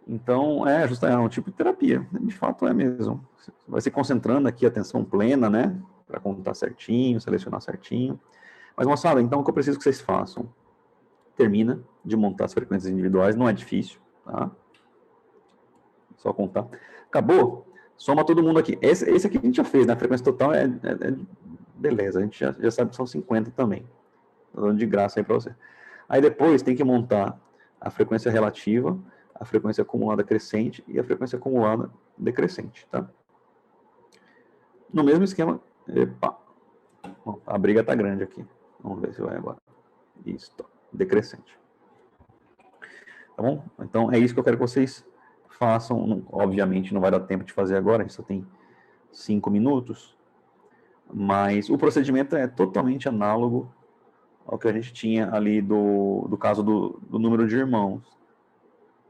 Então, justamente, é um tipo de terapia. De fato, é mesmo. Você vai se concentrando aqui, atenção plena, né? Para contar certinho, selecionar certinho. Mas, moçada, então o que eu preciso que vocês façam? Termina de montar as frequências individuais, não é difícil, tá? Só contar. Acabou? Soma todo mundo aqui. Esse aqui a gente já fez, né? A frequência total beleza, a gente já sabe que são 50 também. Tô dando de graça aí para você. Aí depois tem que montar a frequência relativa, a frequência acumulada crescente e a frequência acumulada decrescente, tá? No mesmo esquema, epa, bom, a briga tá grande aqui. Vamos ver se vai agora. Isso, decrescente. Tá bom? Então é isso que eu quero que vocês façam. Obviamente não vai dar tempo de fazer agora, a gente só tem 5 minutos, mas o procedimento é totalmente análogo ao que a gente tinha ali do caso do número de irmãos.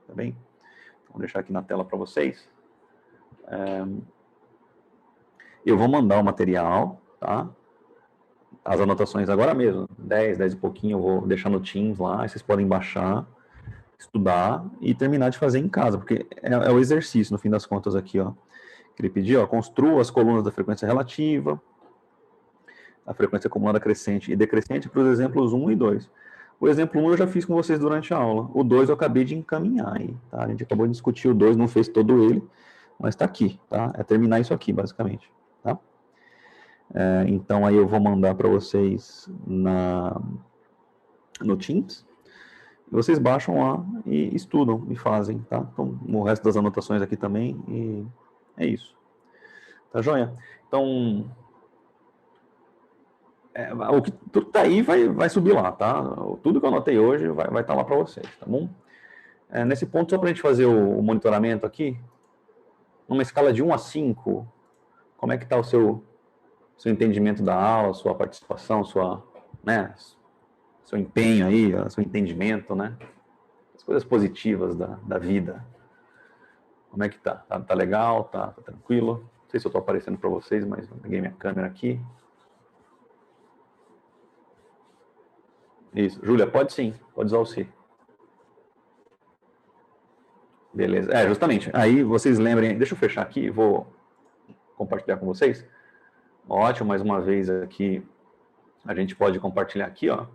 Tá bem? Vou deixar aqui na tela para vocês. Eu vou mandar o material, tá? As anotações agora mesmo, 10 e pouquinho, eu vou deixar no Teams lá, vocês podem baixar, estudar e terminar de fazer em casa, porque é o exercício, no fim das contas, aqui, ó, que ele pediu, ó, construa as colunas da frequência relativa, a frequência acumulada crescente e decrescente para os exemplos 1 e 2. O exemplo 1 eu já fiz com vocês durante a aula, o 2 eu acabei de encaminhar aí, tá? A gente acabou de discutir o 2, não fez todo ele, mas tá aqui, tá? É terminar isso aqui, basicamente, tá? Então aí eu vou mandar para vocês no Teams, vocês baixam lá e estudam e fazem, tá? Então, o resto das anotações aqui também, e é isso. Tá joia? Então, o que tudo tá aí vai subir lá, tá? Tudo que eu anotei hoje vai estar lá para vocês, tá bom? Nesse ponto, só para a gente fazer o monitoramento aqui, numa escala de 1 a 5, como é que está o seu entendimento da aula, sua participação, seu empenho aí, seu entendimento, né? As coisas positivas da vida. Como é que tá? Tá legal? Tá tranquilo? Não sei se eu tô aparecendo para vocês, mas eu peguei minha câmera aqui. Isso. Júlia, pode sim, pode usar o se. Beleza. Justamente. Aí vocês lembrem, deixa eu fechar aqui, vou compartilhar com vocês. Ótimo, mais uma vez aqui, a gente pode compartilhar aqui, ó.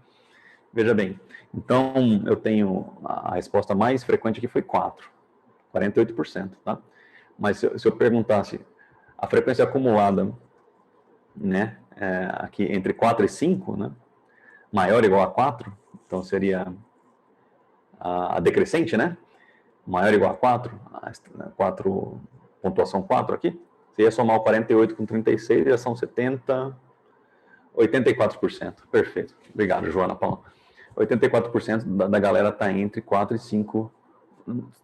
Veja bem, então eu tenho, a resposta mais frequente aqui foi 4, 48%, tá? Mas se eu perguntasse a frequência acumulada, né, aqui entre 4 e 5, né, maior ou igual a 4, então seria a decrescente, né? Maior ou igual a 4, 4, pontuação 4 aqui, você ia somar o 48 com 36, já são 84%. Perfeito. Obrigado, Joana Paula. 84% da galera está entre 4 e 5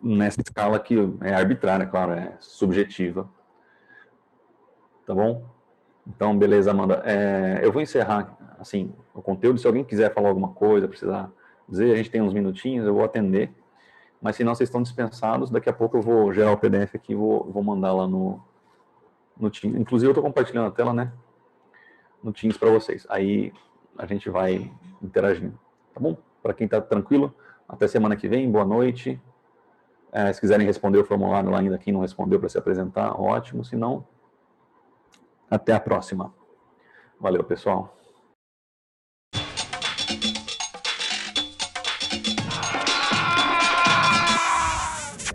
nessa escala que é arbitrária, claro, é subjetiva. Tá bom? Então, beleza, Amanda. Eu vou encerrar, assim, o conteúdo. Se alguém quiser falar alguma coisa, precisar dizer, a gente tem uns minutinhos, eu vou atender. Mas se não, vocês estão dispensados, daqui a pouco eu vou gerar o PDF aqui e vou mandar lá no Teams. Inclusive, eu estou compartilhando a tela, né? No Teams para vocês. Aí a gente vai interagindo. Tá bom? Para quem está tranquilo, até semana que vem, boa noite. Se quiserem responder o formulário lá ainda, quem não respondeu para se apresentar, ótimo. Se não, até a próxima. Valeu, pessoal.